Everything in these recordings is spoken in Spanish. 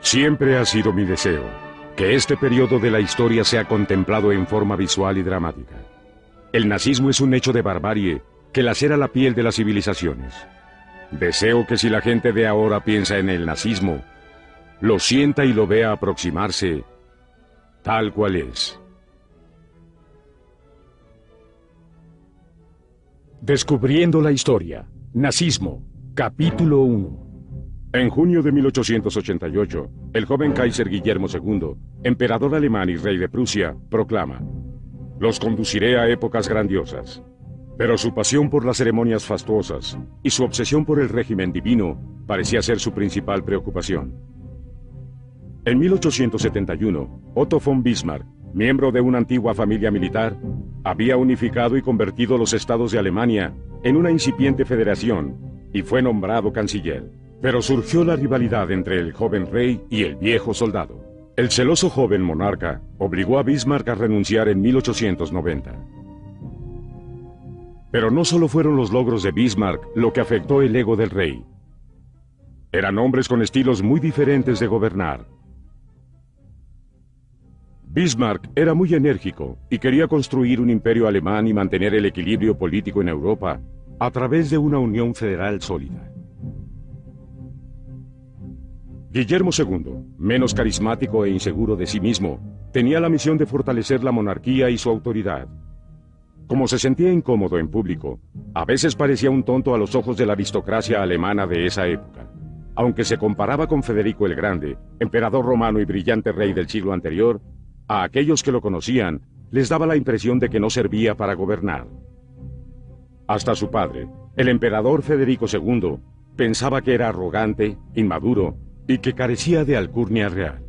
Siempre ha sido mi deseo que este periodo de la historia sea contemplado en forma visual y dramática. El nazismo es un hecho de barbarie que lacera la piel de las civilizaciones. Deseo que si la gente de ahora piensa en el nazismo, lo sienta y lo vea aproximarse tal cual es. Descubriendo la historia. Nazismo. Capítulo 1. En junio de 1888, el joven Kaiser Guillermo II, emperador alemán y rey de Prusia, proclama: los conduciré a épocas grandiosas. Pero su pasión por las ceremonias fastuosas y su obsesión por el régimen divino parecía ser su principal preocupación. En 1871, Otto von Bismarck, miembro de una antigua familia militar, había unificado y convertido los estados de Alemania en una incipiente federación y fue nombrado canciller. Pero surgió la rivalidad entre el joven rey y el viejo soldado. El celoso joven monarca obligó a Bismarck a renunciar en 1890. Pero no solo fueron los logros de Bismarck lo que afectó el ego del rey. Eran hombres con estilos muy diferentes de gobernar. Bismarck era muy enérgico y quería construir un imperio alemán y mantener el equilibrio político en Europa a través de una unión federal sólida. Guillermo II, menos carismático e inseguro de sí mismo, tenía la misión de fortalecer la monarquía y su autoridad. Como se sentía incómodo en público, a veces parecía un tonto a los ojos de la aristocracia alemana de esa época. Aunque se comparaba con Federico el Grande, emperador romano y brillante rey del siglo anterior, a aquellos que lo conocían les daba la impresión de que no servía para gobernar. Hasta su padre, el emperador Federico II, pensaba que era arrogante, inmaduro y que carecía de alcurnia real.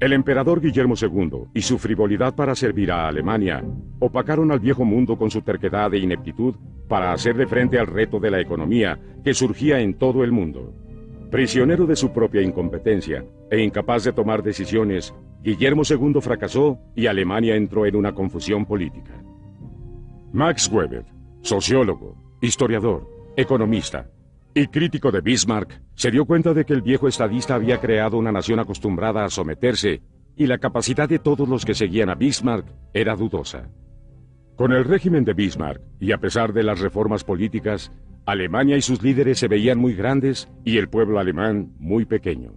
El emperador Guillermo II y su frivolidad para servir a Alemania opacaron al viejo mundo con su terquedad e ineptitud para hacerle frente al reto de la economía que surgía en todo el mundo. Prisionero de su propia incompetencia e incapaz de tomar decisiones, Guillermo II fracasó y Alemania entró en una confusión política. Max Weber, sociólogo, historiador, economista y crítico de Bismarck, se dio cuenta de que el viejo estadista había creado una nación acostumbrada a someterse y la capacidad de todos los que seguían a Bismarck era dudosa. Con el régimen de Bismarck, y a pesar de las reformas políticas, Alemania y sus líderes se veían muy grandes y el pueblo alemán muy pequeño.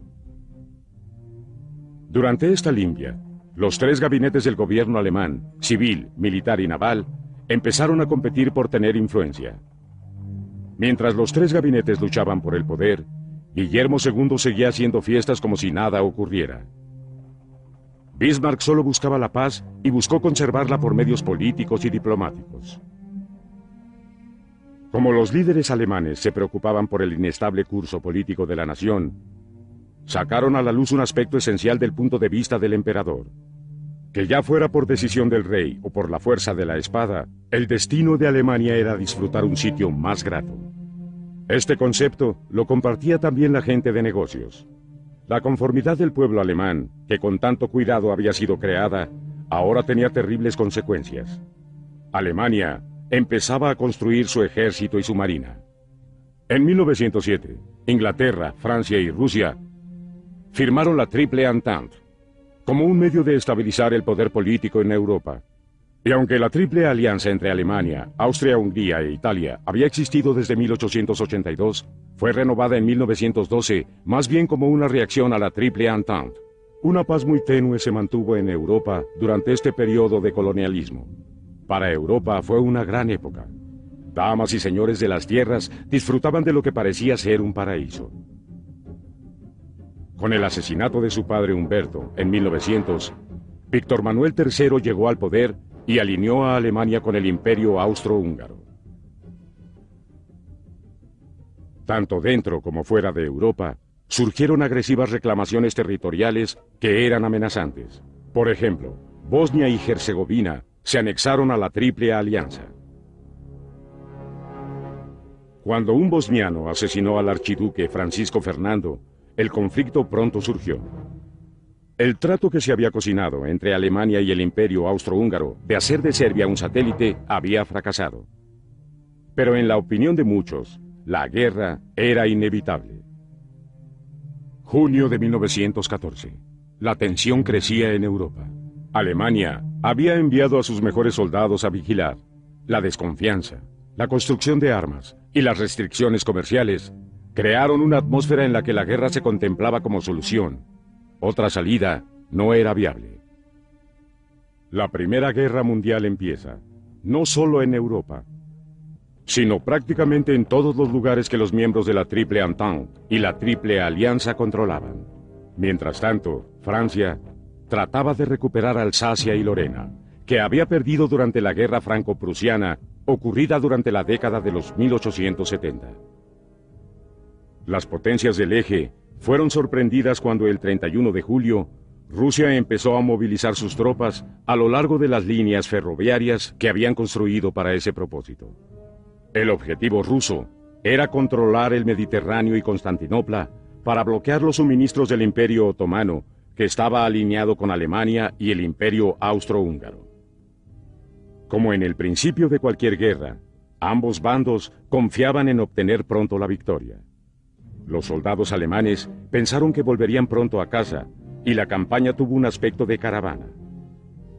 Durante esta limpia, los tres gabinetes del gobierno alemán, civil, militar y naval, empezaron a competir por tener influencia. Mientras los tres gabinetes luchaban por el poder, Guillermo II seguía haciendo fiestas como si nada ocurriera. Bismarck solo buscaba la paz y buscó conservarla por medios políticos y diplomáticos. Como los líderes alemanes se preocupaban por el inestable curso político de la nación, sacaron a la luz un aspecto esencial del punto de vista del emperador. Que ya fuera por decisión del rey o por la fuerza de la espada, el destino de Alemania era disfrutar un sitio más grato. Este concepto lo compartía también la gente de negocios. La conformidad del pueblo alemán, que con tanto cuidado había sido creada, ahora tenía terribles consecuencias. Alemania empezaba a construir su ejército y su marina. En 1907, Inglaterra, Francia y Rusia firmaron la Triple Entente como un medio de estabilizar el poder político en Europa. Y aunque la Triple Alianza entre Alemania, Austria, Hungría e Italia había existido desde 1882, fue renovada en 1912 más bien como una reacción a la Triple Entente. Una paz muy tenue se mantuvo en Europa durante este periodo de colonialismo. Para Europa fue una gran época. Damas y señores de las tierras disfrutaban de lo que parecía ser un paraíso. Con el asesinato de su padre Humberto en 1900, Víctor Manuel III llegó al poder y alineó a Alemania con el Imperio Austrohúngaro. Tanto dentro como fuera de Europa, surgieron agresivas reclamaciones territoriales que eran amenazantes. Por ejemplo, Bosnia y Herzegovina se anexaron a la Triple Alianza. Cuando un bosniano asesinó al archiduque Francisco Fernando, el conflicto pronto surgió. El trato que se había cocinado entre Alemania y el Imperio Austrohúngaro de hacer de Serbia un satélite había fracasado. Pero en la opinión de muchos, la guerra era inevitable. Junio de 1914. La tensión crecía en Europa. Alemania había enviado a sus mejores soldados a vigilar. La desconfianza, la construcción de armas y las restricciones comerciales crearon una atmósfera en la que la guerra se contemplaba como solución. Otra salida no era viable. La Primera Guerra Mundial empieza, no solo en Europa, sino prácticamente en todos los lugares que los miembros de la Triple Entente y la Triple Alianza controlaban. Mientras tanto, Francia trataba de recuperar Alsacia y Lorena, que había perdido durante la Guerra Franco-Prusiana, ocurrida durante la década de los 1870. Las potencias del eje fueron sorprendidas cuando el 31 de julio, Rusia empezó a movilizar sus tropas a lo largo de las líneas ferroviarias que habían construido para ese propósito. El objetivo ruso era controlar el Mediterráneo y Constantinopla para bloquear los suministros del Imperio Otomano, que estaba alineado con Alemania y el Imperio Austrohúngaro. Como en el principio de cualquier guerra, ambos bandos confiaban en obtener pronto la victoria. Los soldados alemanes pensaron que volverían pronto a casa, y la campaña tuvo un aspecto de caravana.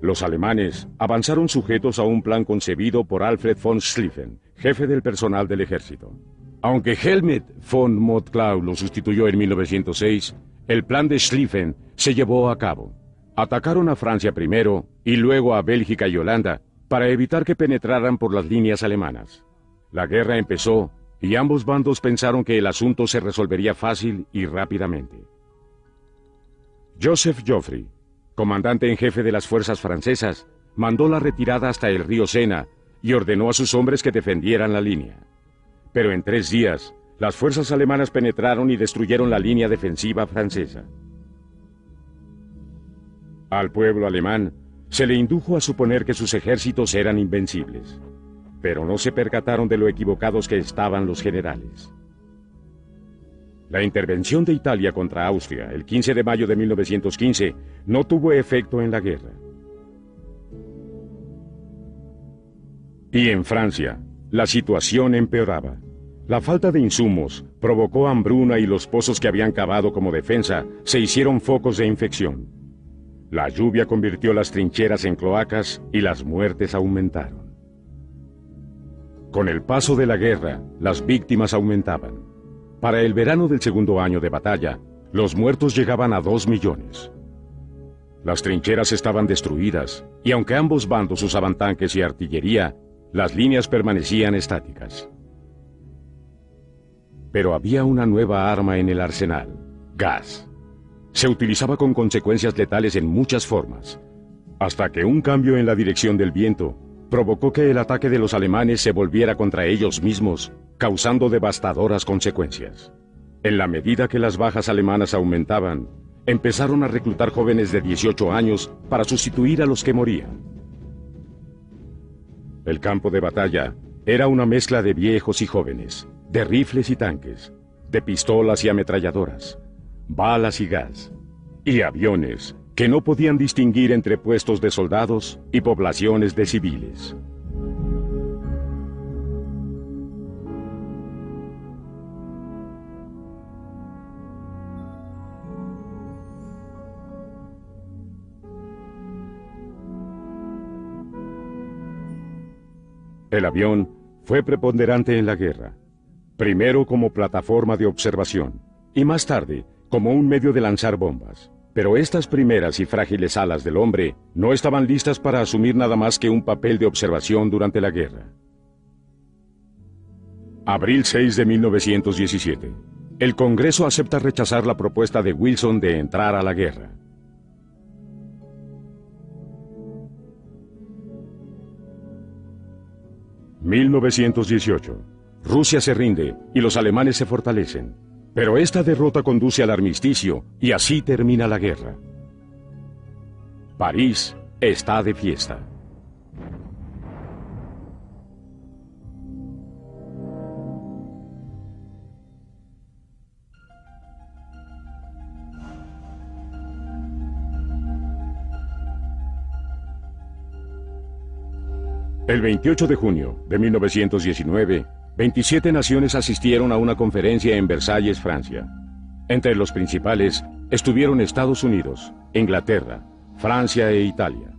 Los alemanes avanzaron sujetos a un plan concebido por Alfred von Schlieffen, jefe del personal del ejército. Aunque Helmut von Moltke lo sustituyó en 1906, el plan de Schlieffen se llevó a cabo. Atacaron a Francia primero y luego a Bélgica y Holanda para evitar que penetraran por las líneas alemanas. La guerra empezó y ambos bandos pensaron que el asunto se resolvería fácil y rápidamente. Joseph Joffre, comandante en jefe de las fuerzas francesas, mandó la retirada hasta el río Sena y ordenó a sus hombres que defendieran la línea. Pero en 3 días, las fuerzas alemanas penetraron y destruyeron la línea defensiva francesa. Al pueblo alemán se le indujo a suponer que sus ejércitos eran invencibles, pero no se percataron de lo equivocados que estaban los generales. La intervención de Italia contra Austria el 15 de mayo de 1915 no tuvo efecto en la guerra. Y en Francia, la situación empeoraba. La falta de insumos provocó hambruna y los pozos que habían cavado como defensa se hicieron focos de infección. La lluvia convirtió las trincheras en cloacas y las muertes aumentaron. Con el paso de la guerra, las víctimas aumentaban. Para el verano del segundo año de batalla, los muertos llegaban a 2 millones. Las trincheras estaban destruidas, y aunque ambos bandos usaban tanques y artillería, las líneas permanecían estáticas. Pero había una nueva arma en el arsenal: gas. Se utilizaba con consecuencias letales en muchas formas, hasta que un cambio en la dirección del viento provocó que el ataque de los alemanes se volviera contra ellos mismos, causando devastadoras consecuencias. En la medida que las bajas alemanas aumentaban, empezaron a reclutar jóvenes de 18 años para sustituir a los que morían. El campo de batalla era una mezcla de viejos y jóvenes, de rifles y tanques, de pistolas y ametralladoras, balas y gas, y aviones que no podían distinguir entre puestos de soldados y poblaciones de civiles. El avión fue preponderante en la guerra, primero como plataforma de observación y más tarde como un medio de lanzar bombas. Pero estas primeras y frágiles alas del hombre no estaban listas para asumir nada más que un papel de observación durante la guerra. Abril 6 de 1917. El Congreso acepta rechazar la propuesta de Wilson de entrar a la guerra. (1918) Rusia se rinde y los alemanes se fortalecen. Pero esta derrota conduce al armisticio y así termina la guerra. París está de fiesta. El 28 de junio de 1919, 27 naciones asistieron a una conferencia en Versalles, Francia. Entre los principales estuvieron Estados Unidos, Inglaterra, Francia e Italia.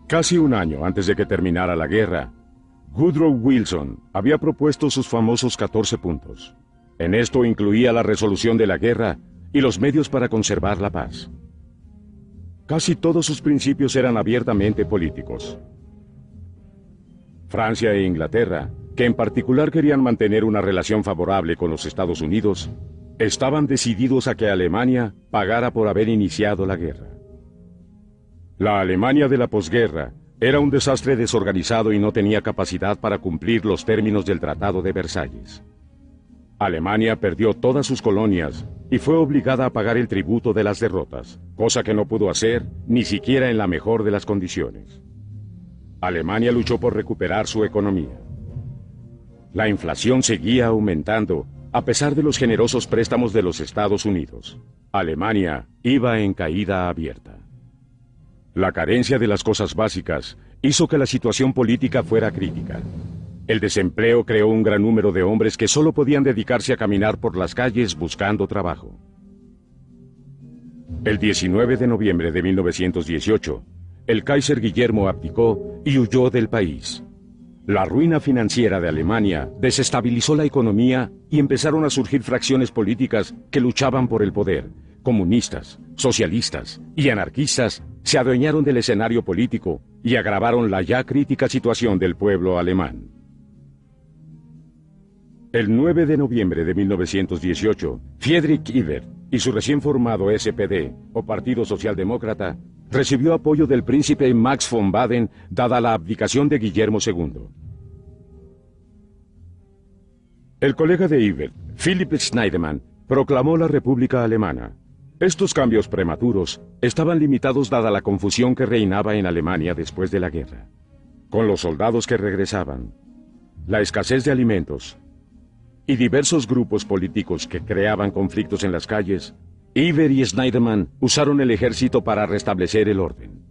Casi un año antes de que terminara la guerra, Woodrow Wilson había propuesto sus famosos 14 puntos. En esto incluía la resolución de la guerra y los medios para conservar la paz. Casi todos sus principios eran abiertamente políticos. Francia e Inglaterra, que en particular querían mantener una relación favorable con los Estados Unidos, estaban decididos a que Alemania pagara por haber iniciado la guerra. La Alemania de la posguerra era un desastre desorganizado y no tenía capacidad para cumplir los términos del Tratado de Versalles. Alemania perdió todas sus colonias y fue obligada a pagar el tributo de las derrotas, cosa que no pudo hacer ni siquiera en la mejor de las condiciones. Alemania luchó por recuperar su economía. La inflación seguía aumentando a pesar de los generosos préstamos de los Estados Unidos. Alemania iba en caída abierta. La carencia de las cosas básicas hizo que la situación política fuera crítica. El desempleo creó un gran número de hombres que solo podían dedicarse a caminar por las calles buscando trabajo. El 19 de noviembre de 1918, el Kaiser Guillermo abdicó y huyó del país. La ruina financiera de Alemania desestabilizó la economía y empezaron a surgir fracciones políticas que luchaban por el poder. Comunistas, socialistas y anarquistas se adueñaron del escenario político y agravaron la ya crítica situación del pueblo alemán. El 9 de noviembre de 1918, Friedrich Ebert y su recién formado SPD, o Partido Socialdemócrata, recibió apoyo del príncipe Max von Baden dada la abdicación de Guillermo II. El colega de Ebert, Philipp Schneidemann, proclamó la República Alemana. Estos cambios prematuros estaban limitados dada la confusión que reinaba en Alemania después de la guerra. Con los soldados que regresaban, la escasez de alimentos y diversos grupos políticos que creaban conflictos en las calles, Ebert y Schneidemann usaron el ejército para restablecer el orden.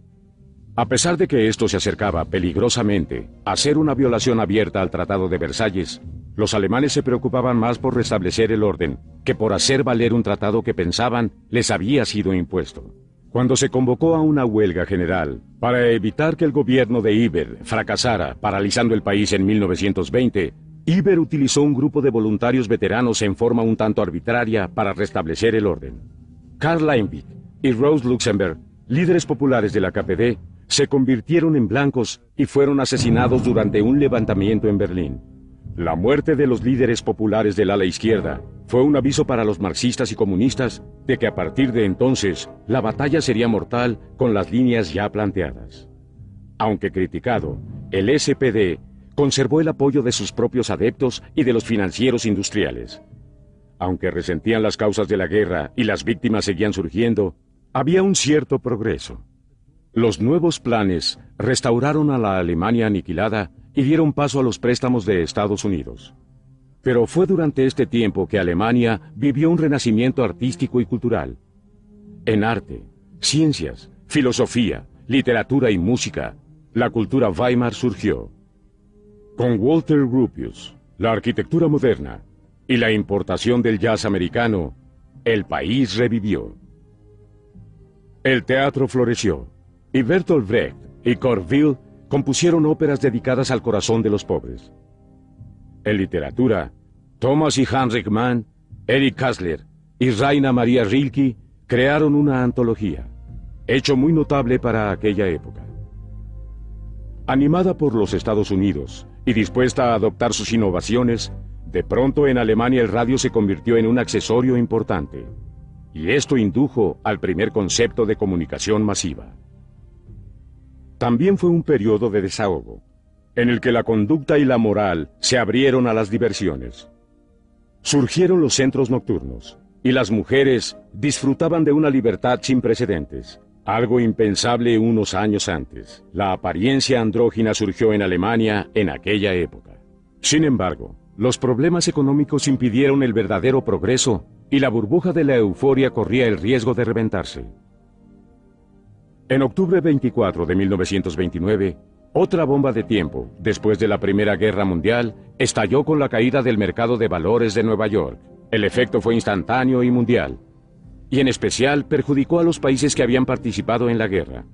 A pesar de que esto se acercaba peligrosamente a ser una violación abierta al Tratado de Versalles, los alemanes se preocupaban más por restablecer el orden que por hacer valer un tratado que pensaban les había sido impuesto. Cuando se convocó a una huelga general para evitar que el gobierno de Ebert fracasara paralizando el país en 1920, Ebert utilizó un grupo de voluntarios veteranos en forma un tanto arbitraria para restablecer el orden. Karl Liebknecht y Rosa Luxemburg, líderes populares de la KPD, se convirtieron en blancos y fueron asesinados durante un levantamiento en Berlín. La muerte de los líderes populares del ala izquierda fue un aviso para los marxistas y comunistas de que a partir de entonces la batalla sería mortal con las líneas ya planteadas. Aunque criticado, el SPD conservó el apoyo de sus propios adeptos y de los financieros industriales. Aunque resentían las causas de la guerra y las víctimas seguían surgiendo, había un cierto progreso. Los nuevos planes restauraron a la Alemania aniquilada y dieron paso a los préstamos de Estados Unidos. Pero fue durante este tiempo que Alemania vivió un renacimiento artístico y cultural. En arte, ciencias, filosofía, literatura y música, la cultura Weimar surgió. Con Walter Gropius, la arquitectura moderna y la importación del jazz americano, el país revivió. El teatro floreció, y Bertolt Brecht y Kurt Weill compusieron óperas dedicadas al corazón de los pobres. En literatura, Thomas y Heinrich Mann, Erich Kästner y Rainer Maria Rilke crearon una antología, hecho muy notable para aquella época. Animada por los Estados Unidos y dispuesta a adoptar sus innovaciones, de pronto en Alemania el radio se convirtió en un accesorio importante, y esto indujo al primer concepto de comunicación masiva. También fue un periodo de desahogo, en el que la conducta y la moral se abrieron a las diversiones. Surgieron los centros nocturnos, y las mujeres disfrutaban de una libertad sin precedentes. Algo impensable unos años antes. La apariencia andrógina surgió en Alemania en aquella época. Sin embargo, los problemas económicos impidieron el verdadero progreso y la burbuja de la euforia corría el riesgo de reventarse. En octubre 24 de 1929, otra bomba de tiempo, después de la Primera Guerra Mundial, estalló con la caída del mercado de valores de Nueva York. El efecto fue instantáneo y mundial, y en especial perjudicó a los países que habían participado en la guerra.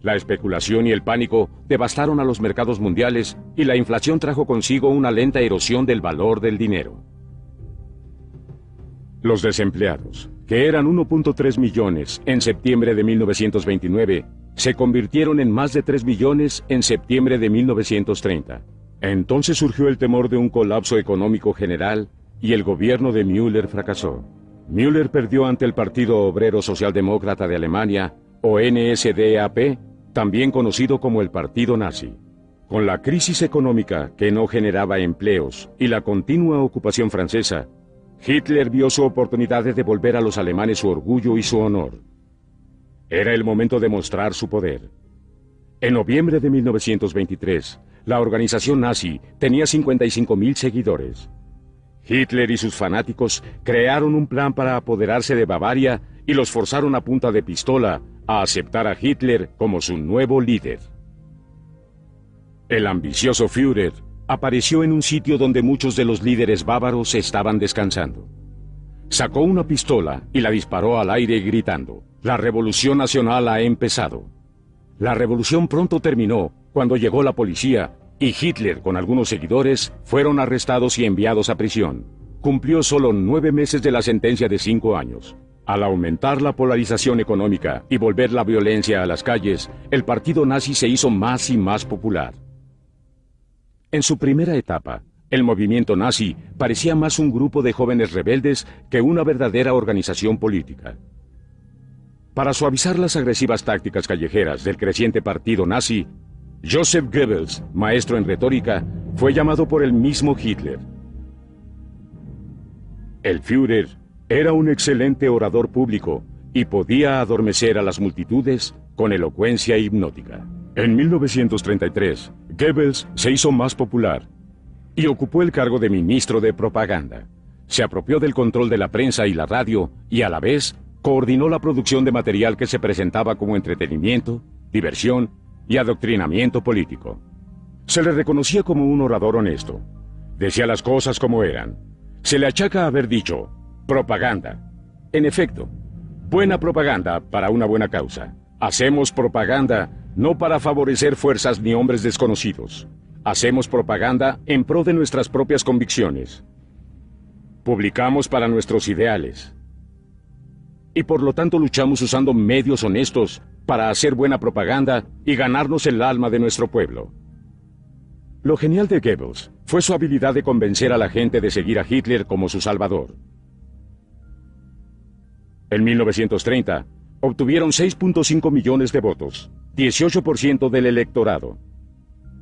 La especulación y el pánico devastaron a los mercados mundiales y la inflación trajo consigo una lenta erosión del valor del dinero. Los desempleados, que eran 1.3 millones en septiembre de 1929, se convirtieron en más de 3 millones en septiembre de 1930. Entonces surgió el temor de un colapso económico general y el gobierno de Müller fracasó. Müller perdió ante el Partido Obrero Socialdemócrata de Alemania, o NSDAP, también conocido como el Partido Nazi. Con la crisis económica que no generaba empleos y la continua ocupación francesa, Hitler vio su oportunidad de devolver a los alemanes su orgullo y su honor. Era el momento de mostrar su poder. En noviembre de 1923, la organización nazi tenía 55.000 seguidores. Hitler y sus fanáticos crearon un plan para apoderarse de Bavaria y los forzaron a punta de pistola a aceptar a Hitler como su nuevo líder. El ambicioso Führer apareció en un sitio donde muchos de los líderes bávaros estaban descansando. Sacó una pistola y la disparó al aire gritando: «La revolución nacional ha empezado». La revolución pronto terminó cuando llegó la policía y Hitler con algunos seguidores fueron arrestados y enviados a prisión. Cumplió solo 9 meses de la sentencia de 5 años. Al aumentar la polarización económica y volver la violencia a las calles, el partido nazi se hizo más y más popular. En su primera etapa, el movimiento nazi parecía más un grupo de jóvenes rebeldes que una verdadera organización política. Para suavizar las agresivas tácticas callejeras del creciente partido nazi, Joseph Goebbels, maestro en retórica, fue llamado por el mismo Hitler. El Führer era un excelente orador público y podía adormecer a las multitudes con elocuencia hipnótica. En 1933, Goebbels se hizo más popular y ocupó el cargo de ministro de propaganda. Se apropió del control de la prensa y la radio y a la vez coordinó la producción de material que se presentaba como entretenimiento, diversión y adoctrinamiento político. Se le reconocía como un orador honesto. Decía las cosas como eran. Se le achaca haber dicho propaganda. En efecto, buena propaganda para una buena causa. Hacemos propaganda no para favorecer fuerzas ni hombres desconocidos. Hacemos propaganda en pro de nuestras propias convicciones. Publicamos para nuestros ideales. Y por lo tanto luchamos usando medios honestos para hacer buena propaganda y ganarnos el alma de nuestro pueblo. Lo genial de Goebbels fue su habilidad de convencer a la gente de seguir a Hitler como su salvador. En 1930, obtuvieron 6.5 millones de votos, 18% del electorado.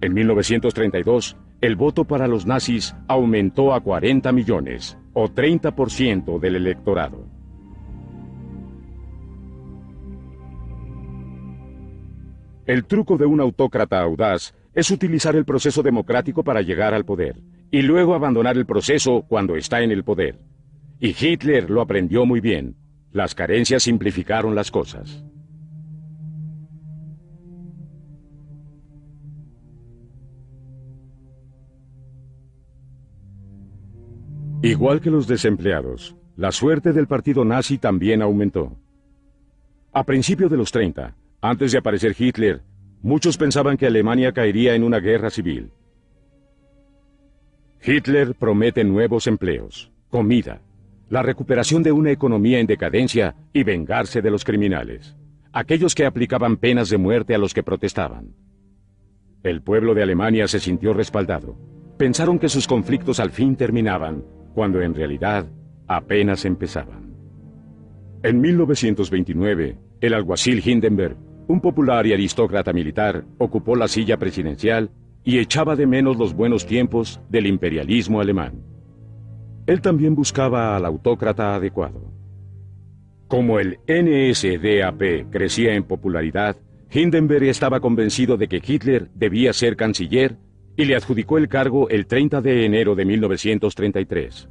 En 1932, el voto para los nazis aumentó a 40 millones, o 30% del electorado. El truco de un autócrata audaz es utilizar el proceso democrático para llegar al poder, y luego abandonar el proceso cuando está en el poder. Y Hitler lo aprendió muy bien. Las carencias simplificaron las cosas. Igual que los desempleados, la suerte del partido nazi también aumentó. A principios de los 30, antes de aparecer Hitler, muchos pensaban que Alemania caería en una guerra civil. Hitler promete nuevos empleos, comida, la recuperación de una economía en decadencia y vengarse de los criminales, aquellos que aplicaban penas de muerte a los que protestaban. El pueblo de Alemania se sintió respaldado. Pensaron que sus conflictos al fin terminaban, cuando en realidad apenas empezaban. En 1929, el alguacil Hindenburg, un popular y aristócrata militar, ocupó la silla presidencial y echaba de menos los buenos tiempos del imperialismo alemán. Él también buscaba al autócrata adecuado. Como el NSDAP crecía en popularidad, Hindenburg estaba convencido de que Hitler debía ser canciller y le adjudicó el cargo el 30 de enero de 1933.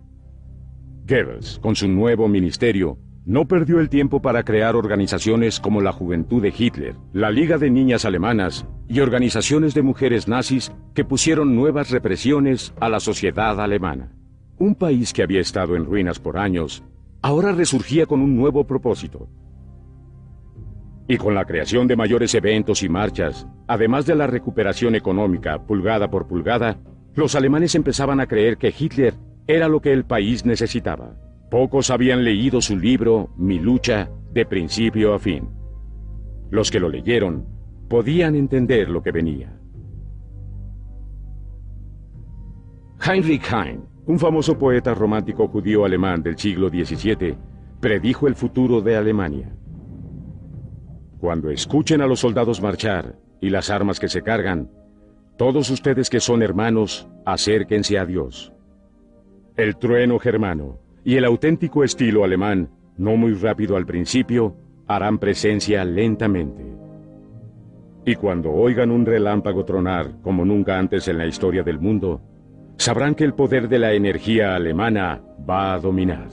Goebbels, con su nuevo ministerio, no perdió el tiempo para crear organizaciones como la Juventud de Hitler, la Liga de Niñas Alemanas y organizaciones de mujeres nazis que pusieron nuevas represiones a la sociedad alemana. Un país que había estado en ruinas por años, ahora resurgía con un nuevo propósito. Y con la creación de mayores eventos y marchas, además de la recuperación económica pulgada por pulgada, los alemanes empezaban a creer que Hitler era lo que el país necesitaba. Pocos habían leído su libro, Mi lucha, de principio a fin. Los que lo leyeron podían entender lo que venía. Heinrich Heine, un famoso poeta romántico judío alemán del siglo XVII, predijo el futuro de Alemania. Cuando escuchen a los soldados marchar y las armas que se cargan, todos ustedes que son hermanos, acérquense a Dios. El trueno germano y el auténtico estilo alemán, no muy rápido al principio, harán presencia lentamente. Y cuando oigan un relámpago tronar como nunca antes en la historia del mundo, sabrán que el poder de la energía alemana va a dominar.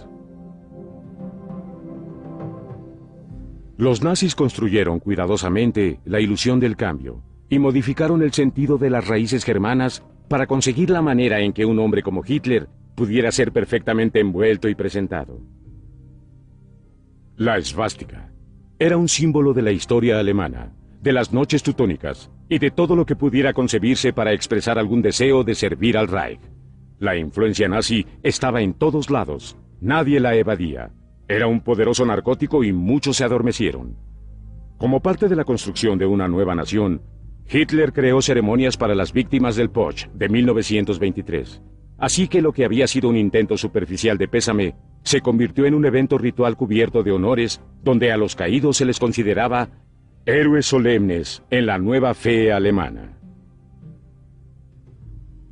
Los nazis construyeron cuidadosamente la ilusión del cambio y modificaron el sentido de las raíces germanas para conseguir la manera en que un hombre como Hitler pudiera ser perfectamente envuelto y presentado. La esvástica era un símbolo de la historia alemana, de las noches teutónicas y de todo lo que pudiera concebirse para expresar algún deseo de servir al Reich. La influencia nazi estaba en todos lados, nadie la evadía. Era un poderoso narcótico y muchos se adormecieron. Como parte de la construcción de una nueva nación, Hitler creó ceremonias para las víctimas del Putsch de 1923. Así que lo que había sido un intento superficial de pésame se convirtió en un evento ritual cubierto de honores donde a los caídos se les consideraba héroes solemnes en la nueva fe alemana.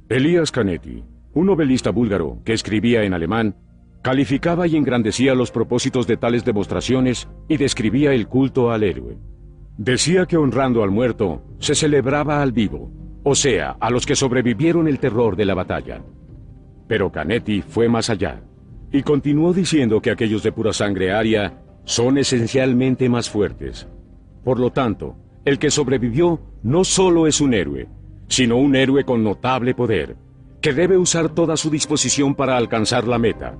Elias Canetti, un novelista búlgaro que escribía en alemán, calificaba y engrandecía los propósitos de tales demostraciones y describía el culto al héroe. Decía que honrando al muerto se celebraba al vivo, o sea, a los que sobrevivieron el terror de la batalla. Pero Canetti fue más allá y continuó diciendo que aquellos de pura sangre aria son esencialmente más fuertes. Por lo tanto, el que sobrevivió no solo es un héroe, sino un héroe con notable poder, que debe usar toda su disposición para alcanzar la meta.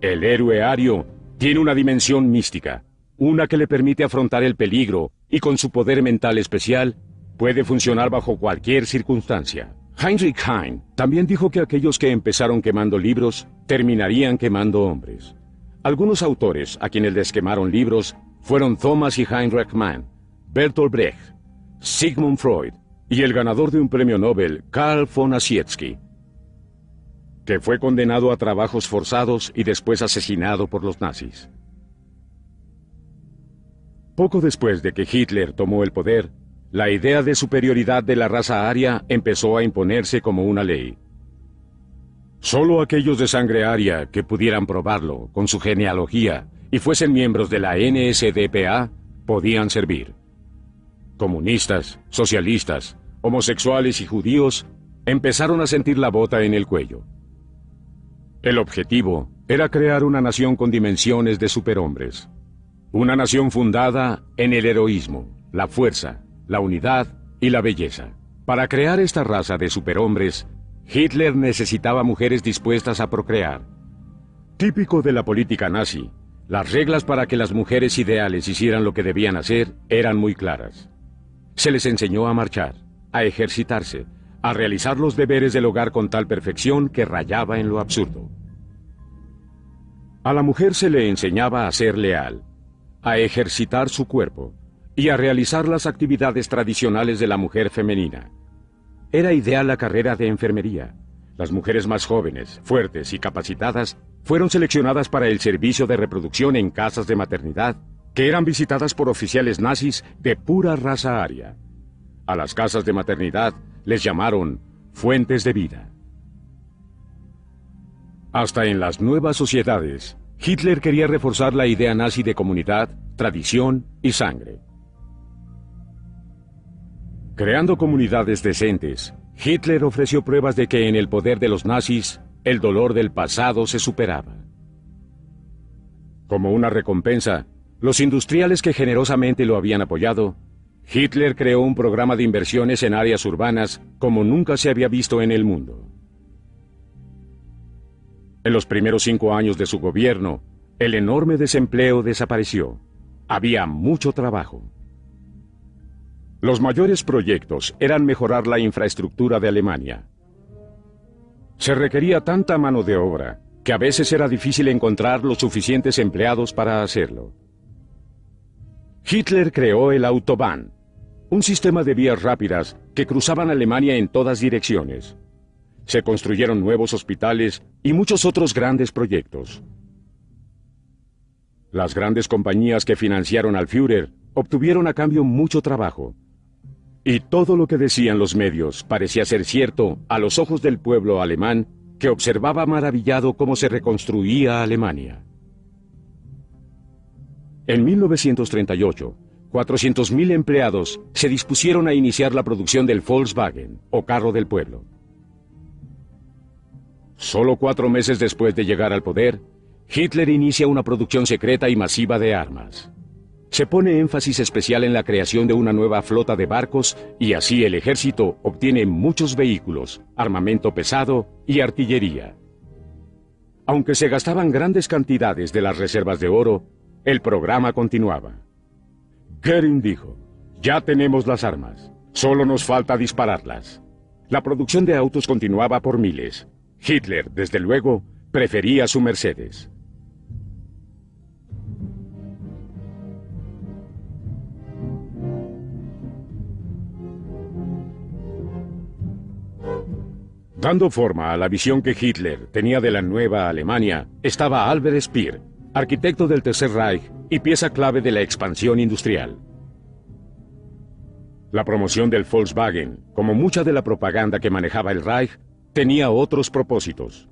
El héroe ario tiene una dimensión mística, una que le permite afrontar el peligro y con su poder mental especial puede funcionar bajo cualquier circunstancia. Heinrich Heine también dijo que aquellos que empezaron quemando libros terminarían quemando hombres. Algunos autores a quienes les quemaron libros fueron Thomas y Heinrich Mann, Bertolt Brecht, Sigmund Freud y el ganador de un premio Nobel, Karl von Ossietzky, que fue condenado a trabajos forzados y después asesinado por los nazis. Poco después de que Hitler tomó el poder, la idea de superioridad de la raza aria empezó a imponerse como una ley. Solo aquellos de sangre aria que pudieran probarlo con su genealogía y fuesen miembros de la NSDAP podían servir. Comunistas, socialistas, homosexuales y judíos empezaron a sentir la bota en el cuello. El objetivo era crear una nación con dimensiones de superhombres. Una nación fundada en el heroísmo, la fuerza, la unidad y la belleza. Para crear esta raza de superhombres, Hitler necesitaba mujeres dispuestas a procrear. Típico de la política nazi, las reglas para que las mujeres ideales hicieran lo que debían hacer eran muy claras. Se les enseñó a marchar, a ejercitarse, a realizar los deberes del hogar con tal perfección que rayaba en lo absurdo. A la mujer se le enseñaba a ser leal, a ejercitar su cuerpo y a realizar las actividades tradicionales de la mujer femenina. Era ideal la carrera de enfermería. Las mujeres más jóvenes, fuertes y capacitadas fueron seleccionadas para el servicio de reproducción en casas de maternidad, que eran visitadas por oficiales nazis de pura raza aria. A las casas de maternidad les llamaron fuentes de vida. Hasta en las nuevas sociedades, Hitler quería reforzar la idea nazi de comunidad, tradición y sangre. Creando comunidades decentes, Hitler ofreció pruebas de que en el poder de los nazis, el dolor del pasado se superaba. Como una recompensa, los industriales que generosamente lo habían apoyado, Hitler creó un programa de inversiones en áreas urbanas como nunca se había visto en el mundo. En los primeros 5 años de su gobierno, el enorme desempleo desapareció. Había mucho trabajo. Los mayores proyectos eran mejorar la infraestructura de Alemania. Se requería tanta mano de obra que a veces era difícil encontrar los suficientes empleados para hacerlo. Hitler creó el Autobahn, un sistema de vías rápidas que cruzaban Alemania en todas direcciones. Se construyeron nuevos hospitales y muchos otros grandes proyectos. Las grandes compañías que financiaron al Führer obtuvieron a cambio mucho trabajo. Y todo lo que decían los medios parecía ser cierto a los ojos del pueblo alemán, que observaba maravillado cómo se reconstruía Alemania. En 1938, 400.000 empleados se dispusieron a iniciar la producción del Volkswagen, o carro del pueblo. Solo 4 meses después de llegar al poder, Hitler inicia una producción secreta y masiva de armas. Se pone énfasis especial en la creación de una nueva flota de barcos y así el ejército obtiene muchos vehículos, armamento pesado y artillería. Aunque se gastaban grandes cantidades de las reservas de oro, el programa continuaba. Göring dijo: "Ya tenemos las armas, solo nos falta dispararlas". La producción de autos continuaba por miles. Hitler, desde luego, prefería su Mercedes. Dando forma a la visión que Hitler tenía de la nueva Alemania, estaba Albert Speer, arquitecto del Tercer Reich y pieza clave de la expansión industrial. La promoción del Volkswagen, como mucha de la propaganda que manejaba el Reich, tenía otros propósitos.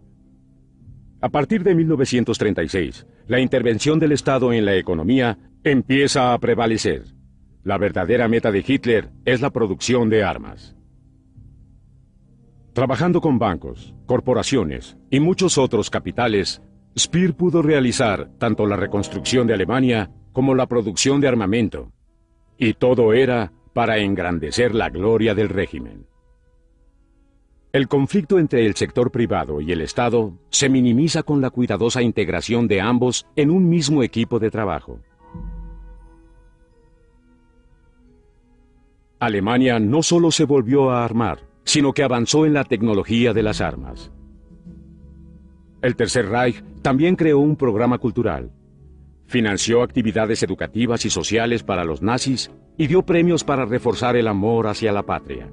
A partir de 1936, la intervención del Estado en la economía empieza a prevalecer. La verdadera meta de Hitler es la producción de armas. Trabajando con bancos, corporaciones y muchos otros capitales, Speer pudo realizar tanto la reconstrucción de Alemania como la producción de armamento. Y todo era para engrandecer la gloria del régimen. El conflicto entre el sector privado y el Estado se minimiza con la cuidadosa integración de ambos en un mismo equipo de trabajo. Alemania no solo se volvió a armar, sino que avanzó en la tecnología de las armas. El Tercer Reich también creó un programa cultural. Financió actividades educativas y sociales para los nazis y dio premios para reforzar el amor hacia la patria.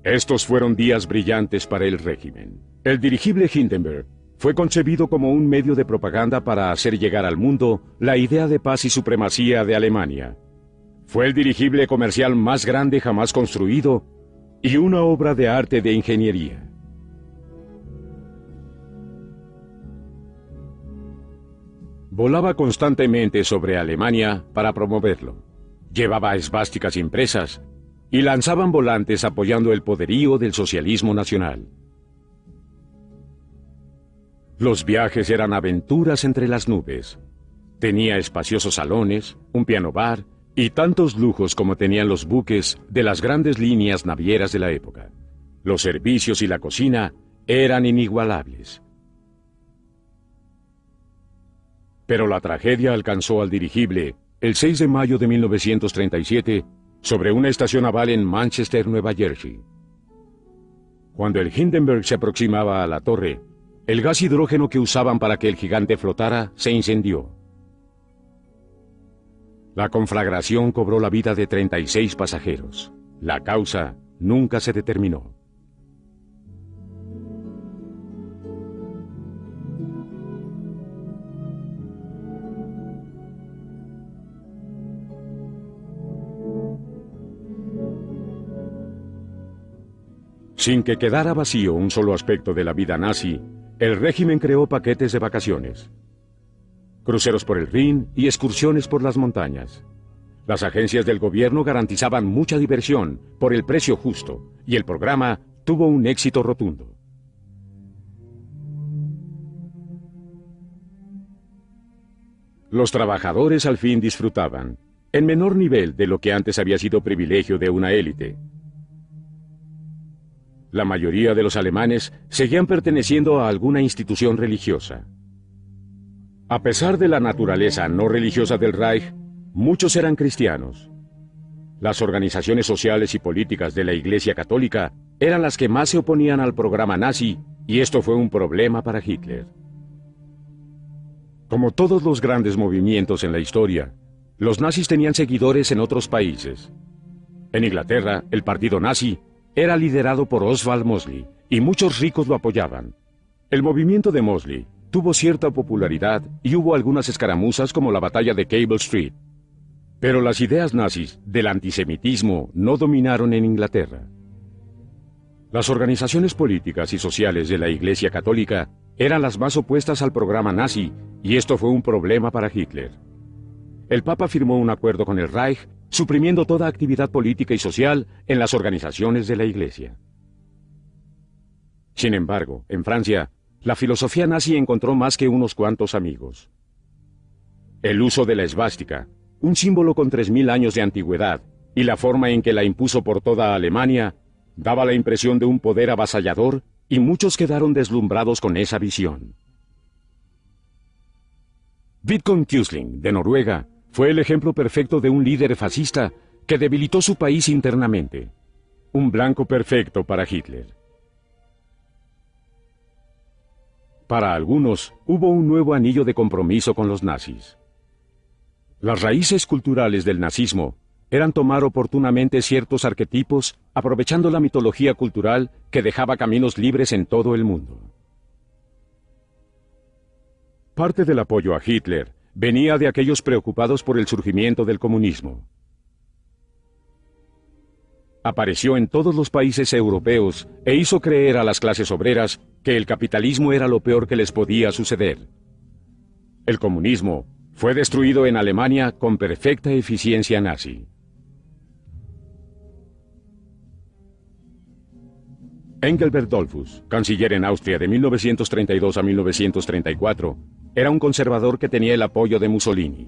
Estos fueron días brillantes para el régimen. El dirigible Hindenburg fue concebido como un medio de propaganda para hacer llegar al mundo la idea de paz y supremacía de Alemania. Fue el dirigible comercial más grande jamás construido y una obra de arte de ingeniería. Volaba constantemente sobre Alemania para promoverlo. Llevaba esvásticas impresas y lanzaban volantes apoyando el poderío del socialismo nacional. Los viajes eran aventuras entre las nubes. Tenía espaciosos salones, un piano bar y tantos lujos como tenían los buques de las grandes líneas navieras de la época. Los servicios y la cocina eran inigualables. Pero la tragedia alcanzó al dirigible el 6 de mayo de 1937 sobre una estación naval en Manchester, Nueva Jersey. Cuando el Hindenburg se aproximaba a la torre, el gas hidrógeno que usaban para que el gigante flotara se incendió. La conflagración cobró la vida de 36 pasajeros. La causa nunca se determinó. Sin que quedara vacío un solo aspecto de la vida nazi, el régimen creó paquetes de vacaciones, cruceros por el Rin y excursiones por las montañas. Las agencias del gobierno garantizaban mucha diversión por el precio justo, y el programa tuvo un éxito rotundo. Los trabajadores al fin disfrutaban, en menor nivel de lo que antes había sido privilegio de una élite. La mayoría de los alemanes seguían perteneciendo a alguna institución religiosa. A pesar de la naturaleza no religiosa del Reich, muchos eran cristianos. Las organizaciones sociales y políticas de la Iglesia Católica eran las que más se oponían al programa nazi, y esto fue un problema para Hitler. Como todos los grandes movimientos en la historia, los nazis tenían seguidores en otros países. En Inglaterra, el partido nazi era liderado por Oswald Mosley, y muchos ricos lo apoyaban. El movimiento de Mosley tuvo cierta popularidad y hubo algunas escaramuzas como la batalla de Cable Street. Pero las ideas nazis del antisemitismo no dominaron en Inglaterra. Las organizaciones políticas y sociales de la Iglesia Católica eran las más opuestas al programa nazi, y esto fue un problema para Hitler. El Papa firmó un acuerdo con el Reich, suprimiendo toda actividad política y social en las organizaciones de la Iglesia. Sin embargo, en Francia, la filosofía nazi encontró más que unos cuantos amigos. El uso de la esvástica, un símbolo con 3000 años de antigüedad, y la forma en que la impuso por toda Alemania, daba la impresión de un poder avasallador, y muchos quedaron deslumbrados con esa visión. Vidkun Quisling, de Noruega, fue el ejemplo perfecto de un líder fascista que debilitó su país internamente. Un blanco perfecto para Hitler. Para algunos, hubo un nuevo anillo de compromiso con los nazis. Las raíces culturales del nazismo eran tomar oportunamente ciertos arquetipos, aprovechando la mitología cultural que dejaba caminos libres en todo el mundo. Parte del apoyo a Hitler venía de aquellos preocupados por el surgimiento del comunismo. Apareció en todos los países europeos e hizo creer a las clases obreras que el capitalismo era lo peor que les podía suceder. El comunismo fue destruido en Alemania con perfecta eficiencia nazi. Engelbert Dollfuss, canciller en Austria de 1932 a 1934, era un conservador que tenía el apoyo de Mussolini.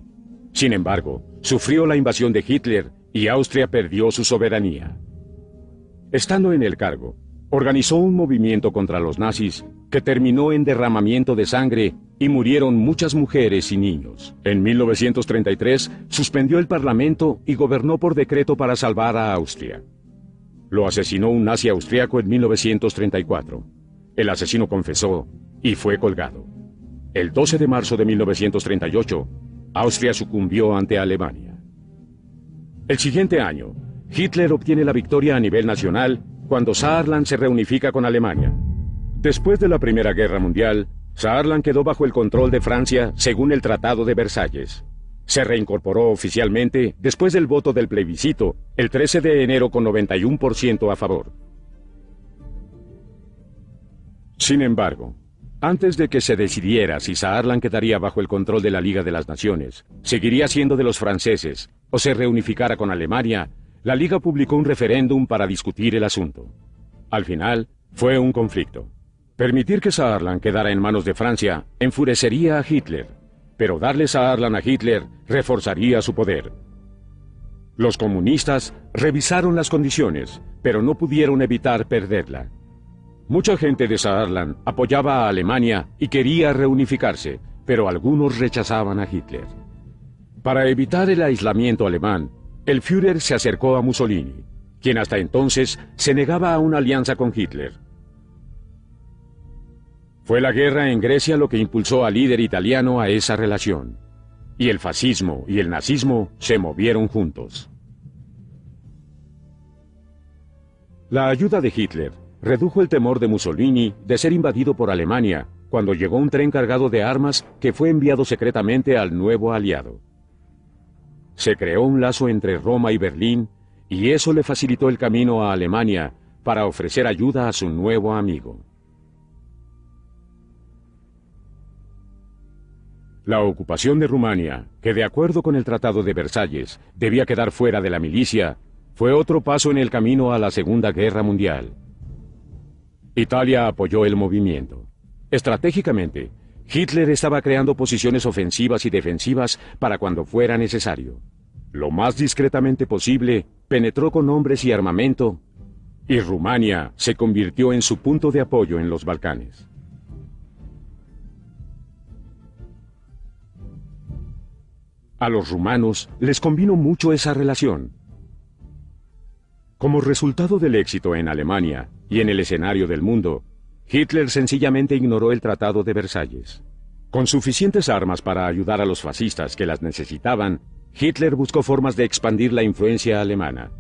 Sin embargo, sufrió la invasión de Hitler y Austria perdió su soberanía. Estando en el cargo, organizó un movimiento contra los nazis que terminó en derramamiento de sangre y murieron muchas mujeres y niños. En 1933 suspendió el parlamento y gobernó por decreto para salvar a Austria. Lo asesinó un nazi austriaco en 1934. El asesino confesó y fue colgado. El 12 de marzo de 1938, Austria sucumbió ante Alemania. El siguiente año, Hitler obtiene la victoria a nivel nacional cuando Saarland se reunifica con Alemania. Después de la Primera Guerra Mundial, Saarland quedó bajo el control de Francia según el Tratado de Versalles. Se reincorporó oficialmente después del voto del plebiscito, el 13 de enero con 91% a favor. Sin embargo, antes de que se decidiera si Saarland quedaría bajo el control de la Liga de las Naciones, seguiría siendo de los franceses o se reunificara con Alemania, la Liga publicó un referéndum para discutir el asunto. Al final, fue un conflicto. Permitir que Saarland quedara en manos de Francia enfurecería a Hitler, pero darle Saarland a Hitler reforzaría su poder. Los comunistas revisaron las condiciones, pero no pudieron evitar perderla. Mucha gente de Saarland apoyaba a Alemania y quería reunificarse, pero algunos rechazaban a Hitler. Para evitar el aislamiento alemán, el Führer se acercó a Mussolini, quien hasta entonces se negaba a una alianza con Hitler. Fue la guerra en Grecia lo que impulsó al líder italiano a esa relación, y el fascismo y el nazismo se movieron juntos. La ayuda de Hitler redujo el temor de Mussolini de ser invadido por Alemania cuando llegó un tren cargado de armas que fue enviado secretamente al nuevo aliado. Se creó un lazo entre Roma y Berlín y eso le facilitó el camino a Alemania para ofrecer ayuda a su nuevo amigo. La ocupación de Rumania, que de acuerdo con el Tratado de Versalles debía quedar fuera de la milicia, fue otro paso en el camino a la Segunda Guerra Mundial. Italia apoyó el movimiento. Estratégicamente, Hitler estaba creando posiciones ofensivas y defensivas para cuando fuera necesario. Lo más discretamente posible, penetró con hombres y armamento, y Rumania se convirtió en su punto de apoyo en los Balcanes. A los rumanos les convino mucho esa relación. Como resultado del éxito en Alemania y en el escenario del mundo, Hitler sencillamente ignoró el Tratado de Versalles. Con suficientes armas para ayudar a los fascistas que las necesitaban, Hitler buscó formas de expandir la influencia alemana.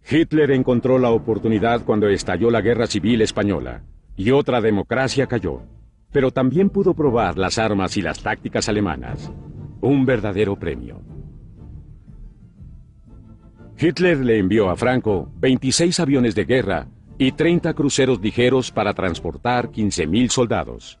Hitler encontró la oportunidad cuando estalló la Guerra Civil Española, y otra democracia cayó. Pero también pudo probar las armas y las tácticas alemanas. Un verdadero premio. Hitler le envió a Franco 26 aviones de guerra y 30 cruceros ligeros para transportar 15.000 soldados.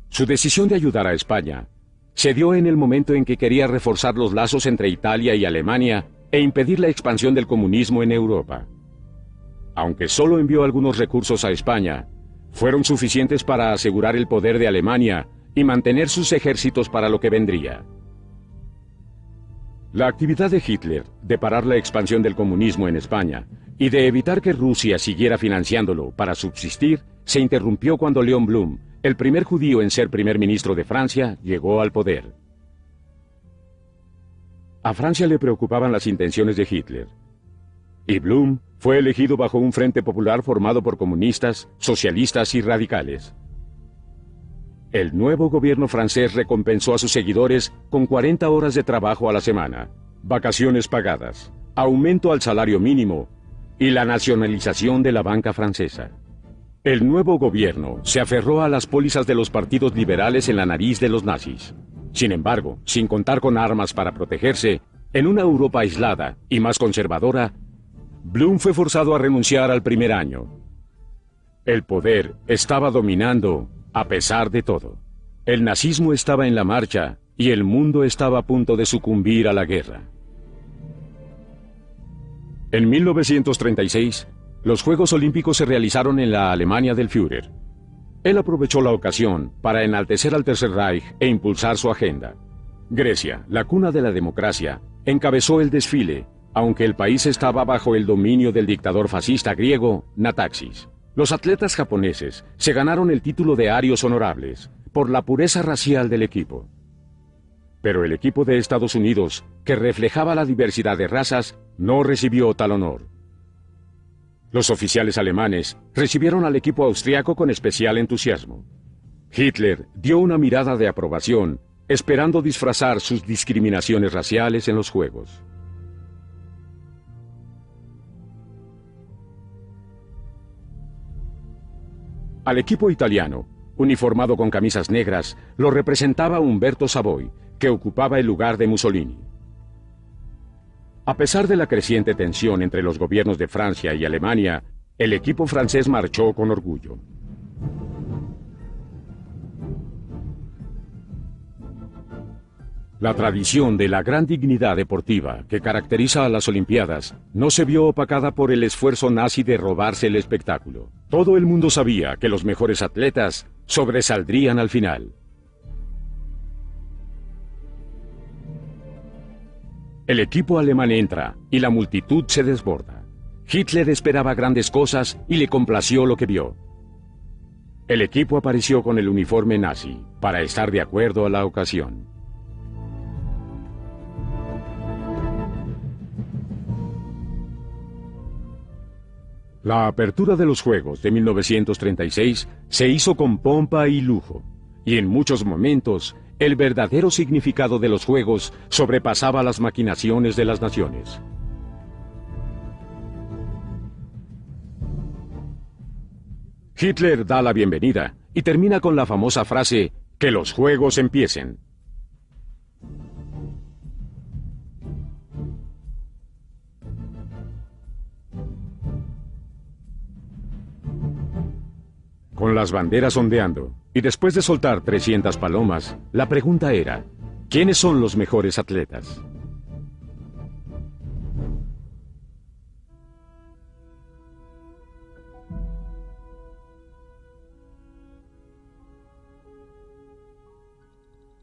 Su decisión de ayudar a España se dio en el momento en que quería reforzar los lazos entre Italia y Alemania e impedir la expansión del comunismo en Europa. Aunque solo envió algunos recursos a España, fueron suficientes para asegurar el poder de Alemania y mantener sus ejércitos para lo que vendría. La actividad de Hitler de parar la expansión del comunismo en España y de evitar que Rusia siguiera financiándolo para subsistir se interrumpió cuando Léon Blum, el primer judío en ser primer ministro de Francia, llegó al poder. A Francia le preocupaban las intenciones de Hitler, y Blum fue elegido bajo un frente popular formado por comunistas, socialistas y radicales. El nuevo gobierno francés recompensó a sus seguidores con 40 horas de trabajo a la semana, vacaciones pagadas, aumento al salario mínimo y la nacionalización de la banca francesa. El nuevo gobierno se aferró a las pólizas de los partidos liberales en la nariz de los nazis. Sin embargo, sin contar con armas para protegerse, en una Europa aislada y más conservadora, Blum fue forzado a renunciar al primer año. El poder estaba dominando a pesar de todo. El nazismo estaba en la marcha y el mundo estaba a punto de sucumbir a la guerra. En 1936, los Juegos Olímpicos se realizaron en la Alemania del Führer. Él aprovechó la ocasión para enaltecer al Tercer Reich e impulsar su agenda. Grecia, la cuna de la democracia, encabezó el desfile, aunque el país estaba bajo el dominio del dictador fascista griego, Nataxis. Los atletas japoneses se ganaron el título de arios honorables por la pureza racial del equipo. Pero el equipo de Estados Unidos, que reflejaba la diversidad de razas, no recibió tal honor. Los oficiales alemanes recibieron al equipo austriaco con especial entusiasmo. Hitler dio una mirada de aprobación, esperando disfrazar sus discriminaciones raciales en los Juegos. Al equipo italiano, uniformado con camisas negras, lo representaba Umberto Savoy, que ocupaba el lugar de Mussolini. A pesar de la creciente tensión entre los gobiernos de Francia y Alemania, el equipo francés marchó con orgullo. La tradición de la gran dignidad deportiva que caracteriza a las Olimpiadas no se vio opacada por el esfuerzo nazi de robarse el espectáculo. Todo el mundo sabía que los mejores atletas sobresaldrían al final. El equipo alemán entra y la multitud se desborda. Hitler esperaba grandes cosas y le complació lo que vio. El equipo apareció con el uniforme nazi para estar de acuerdo a la ocasión. La apertura de los Juegos de 1936 se hizo con pompa y lujo, y en muchos momentos el verdadero significado de los Juegos sobrepasaba las maquinaciones de las naciones. Hitler da la bienvenida y termina con la famosa frase «Que los Juegos empiecen». con las banderas ondeando, y después de soltar 300 palomas, la pregunta era, ¿quiénes son los mejores atletas?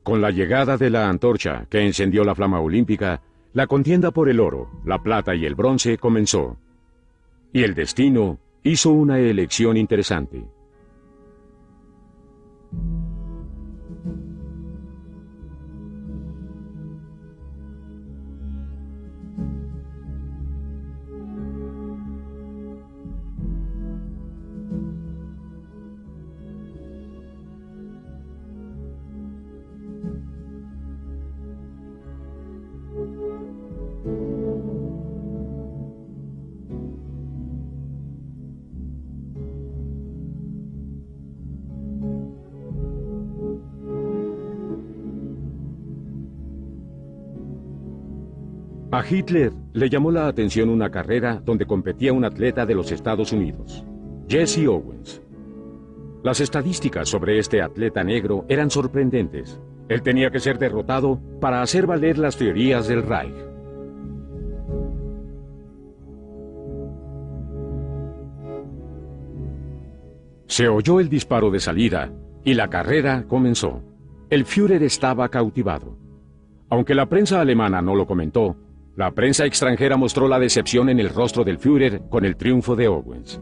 Con la llegada de la antorcha que encendió la flama olímpica, la contienda por el oro, la plata y el bronce comenzó. Y el destino hizo una elección interesante. A Hitler le llamó la atención una carrera donde competía un atleta de los Estados Unidos, Jesse Owens. Las estadísticas sobre este atleta negro eran sorprendentes. Él tenía que ser derrotado para hacer valer las teorías del Reich. Se oyó el disparo de salida y la carrera comenzó. El Führer estaba cautivado. Aunque la prensa alemana no lo comentó, la prensa extranjera mostró la decepción en el rostro del Führer con el triunfo de Owens.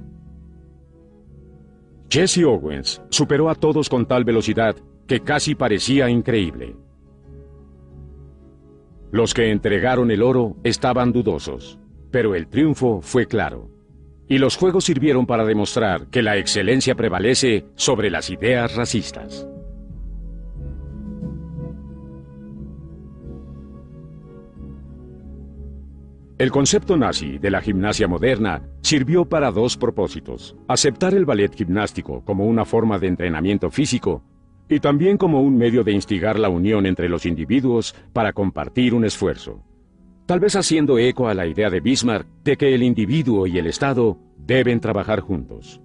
Jesse Owens superó a todos con tal velocidad que casi parecía increíble. Los que entregaron el oro estaban dudosos, pero el triunfo fue claro. Y los juegos sirvieron para demostrar que la excelencia prevalece sobre las ideas racistas. El concepto nazi de la gimnasia moderna sirvió para dos propósitos: aceptar el ballet gimnástico como una forma de entrenamiento físico y también como un medio de instigar la unión entre los individuos para compartir un esfuerzo. Tal vez haciendo eco a la idea de Bismarck de que el individuo y el Estado deben trabajar juntos.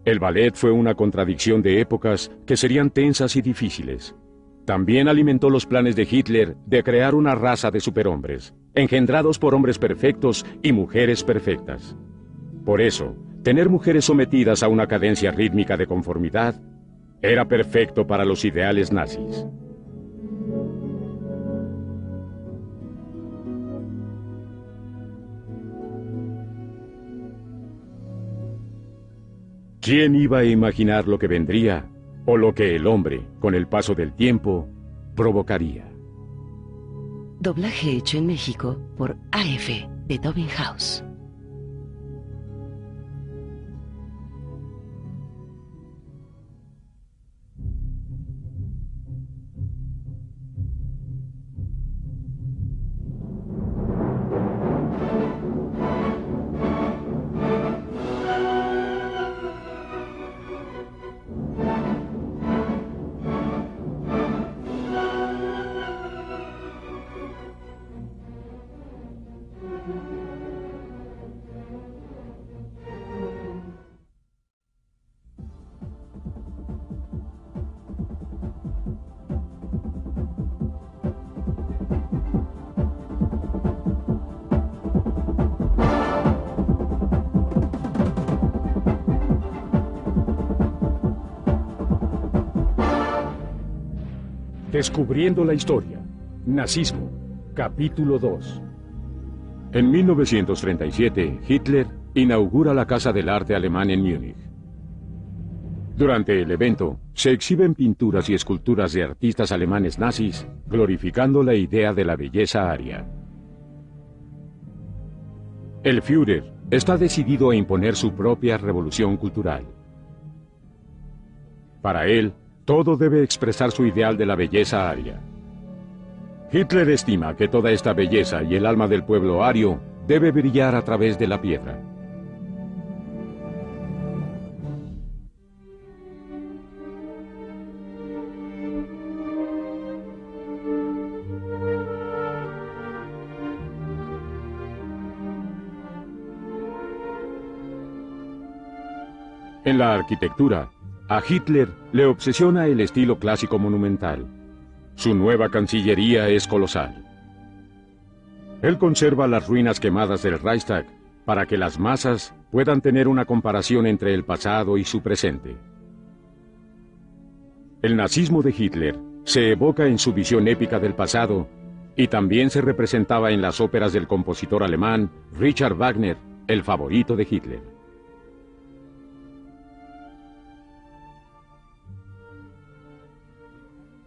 El ballet fue una contradicción de épocas que serían tensas y difíciles. También alimentó los planes de Hitler de crear una raza de superhombres, engendrados por hombres perfectos y mujeres perfectas. Por eso, tener mujeres sometidas a una cadencia rítmica de conformidad era perfecto para los ideales nazis. ¿Quién iba a imaginar lo que vendría o lo que el hombre, con el paso del tiempo, provocaría? Doblaje hecho en México por AF de Tobin House. Descubriendo la historia. Nazismo. Capítulo 2. En 1937, Hitler inaugura la Casa del Arte Alemán en Múnich. Durante el evento, se exhiben pinturas y esculturas de artistas alemanes nazis, glorificando la idea de la belleza aria. El Führer está decidido a imponer su propia revolución cultural. Para él, todo debe expresar su ideal de la belleza aria. Hitler estima que toda esta belleza y el alma del pueblo ario debe brillar a través de la piedra. En la arquitectura, a Hitler le obsesiona el estilo clásico monumental. Su nueva cancillería es colosal. Él conserva las ruinas quemadas del Reichstag para que las masas puedan tener una comparación entre el pasado y su presente. El nazismo de Hitler se evoca en su visión épica del pasado y también se representaba en las óperas del compositor alemán Richard Wagner, el favorito de Hitler.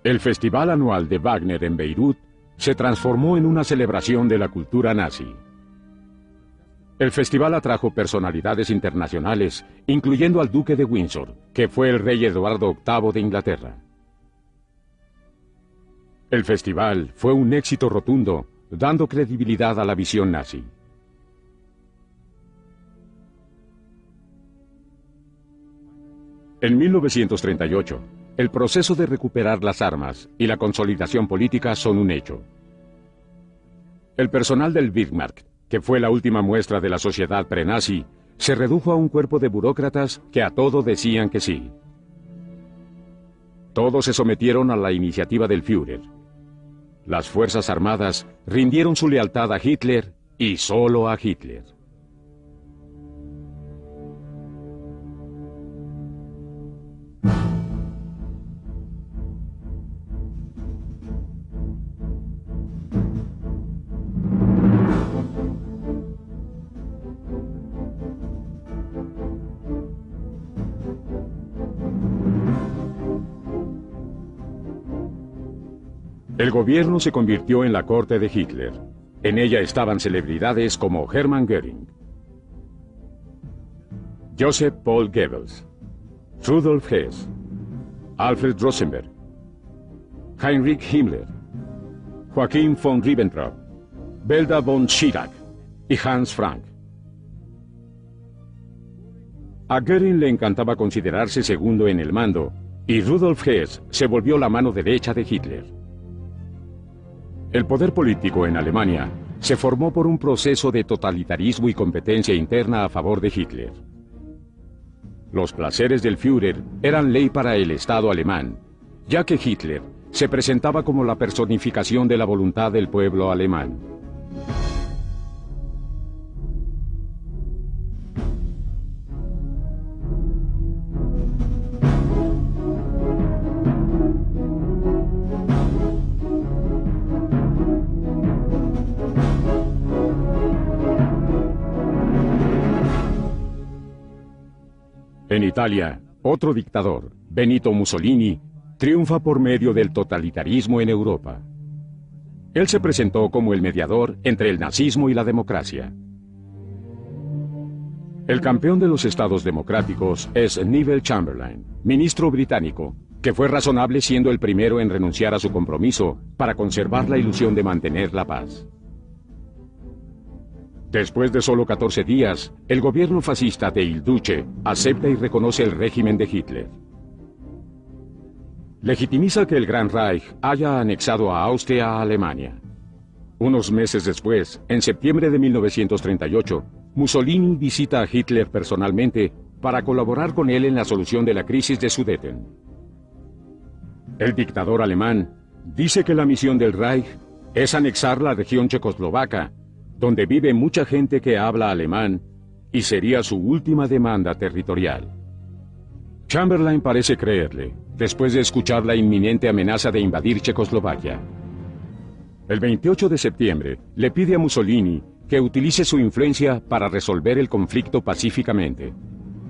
El festival anual de Wagner en Beirut se transformó en una celebración de la cultura nazi. El festival atrajo personalidades internacionales, incluyendo al duque de Windsor, que fue el rey Eduardo VIII de Inglaterra. El festival fue un éxito rotundo, dando credibilidad a la visión nazi. En 1938, el proceso de recuperar las armas y la consolidación política son un hecho. El personal del Wehrmacht, que fue la última muestra de la sociedad prenazi, se redujo a un cuerpo de burócratas que a todo decían que sí. Todos se sometieron a la iniciativa del Führer. Las Fuerzas Armadas rindieron su lealtad a Hitler y solo a Hitler. El gobierno se convirtió en la corte de Hitler. En ella estaban celebridades como Hermann Göring, Joseph Paul Goebbels, Rudolf Hess, Alfred Rosenberg, Heinrich Himmler, Joachim von Ribbentrop, Belda von Schirach y Hans Frank. A Göring le encantaba considerarse segundo en el mando, y Rudolf Hess se volvió la mano derecha de Hitler. El poder político en Alemania se formó por un proceso de totalitarismo y competencia interna a favor de Hitler. Los placeres del Führer eran ley para el Estado alemán, ya que Hitler se presentaba como la personificación de la voluntad del pueblo alemán. En Italia, otro dictador, Benito Mussolini, triunfa por medio del totalitarismo en Europa. Él se presentó como el mediador entre el nazismo y la democracia. El campeón de los estados democráticos es Neville Chamberlain, ministro británico, que fue razonable siendo el primero en renunciar a su compromiso para conservar la ilusión de mantener la paz. Después de solo 14 días, el gobierno fascista de Il Duce acepta y reconoce el régimen de Hitler. Legitimiza que el Gran Reich haya anexado a Austria a Alemania. Unos meses después, en septiembre de 1938, Mussolini visita a Hitler personalmente para colaborar con él en la solución de la crisis de Sudeten. El dictador alemán dice que la misión del Reich es anexar la región checoslovaca, donde vive mucha gente que habla alemán, y sería su última demanda territorial. Chamberlain parece creerle, después de escuchar la inminente amenaza de invadir Checoslovaquia. El 28 de septiembre le pide a Mussolini que utilice su influencia para resolver el conflicto pacíficamente.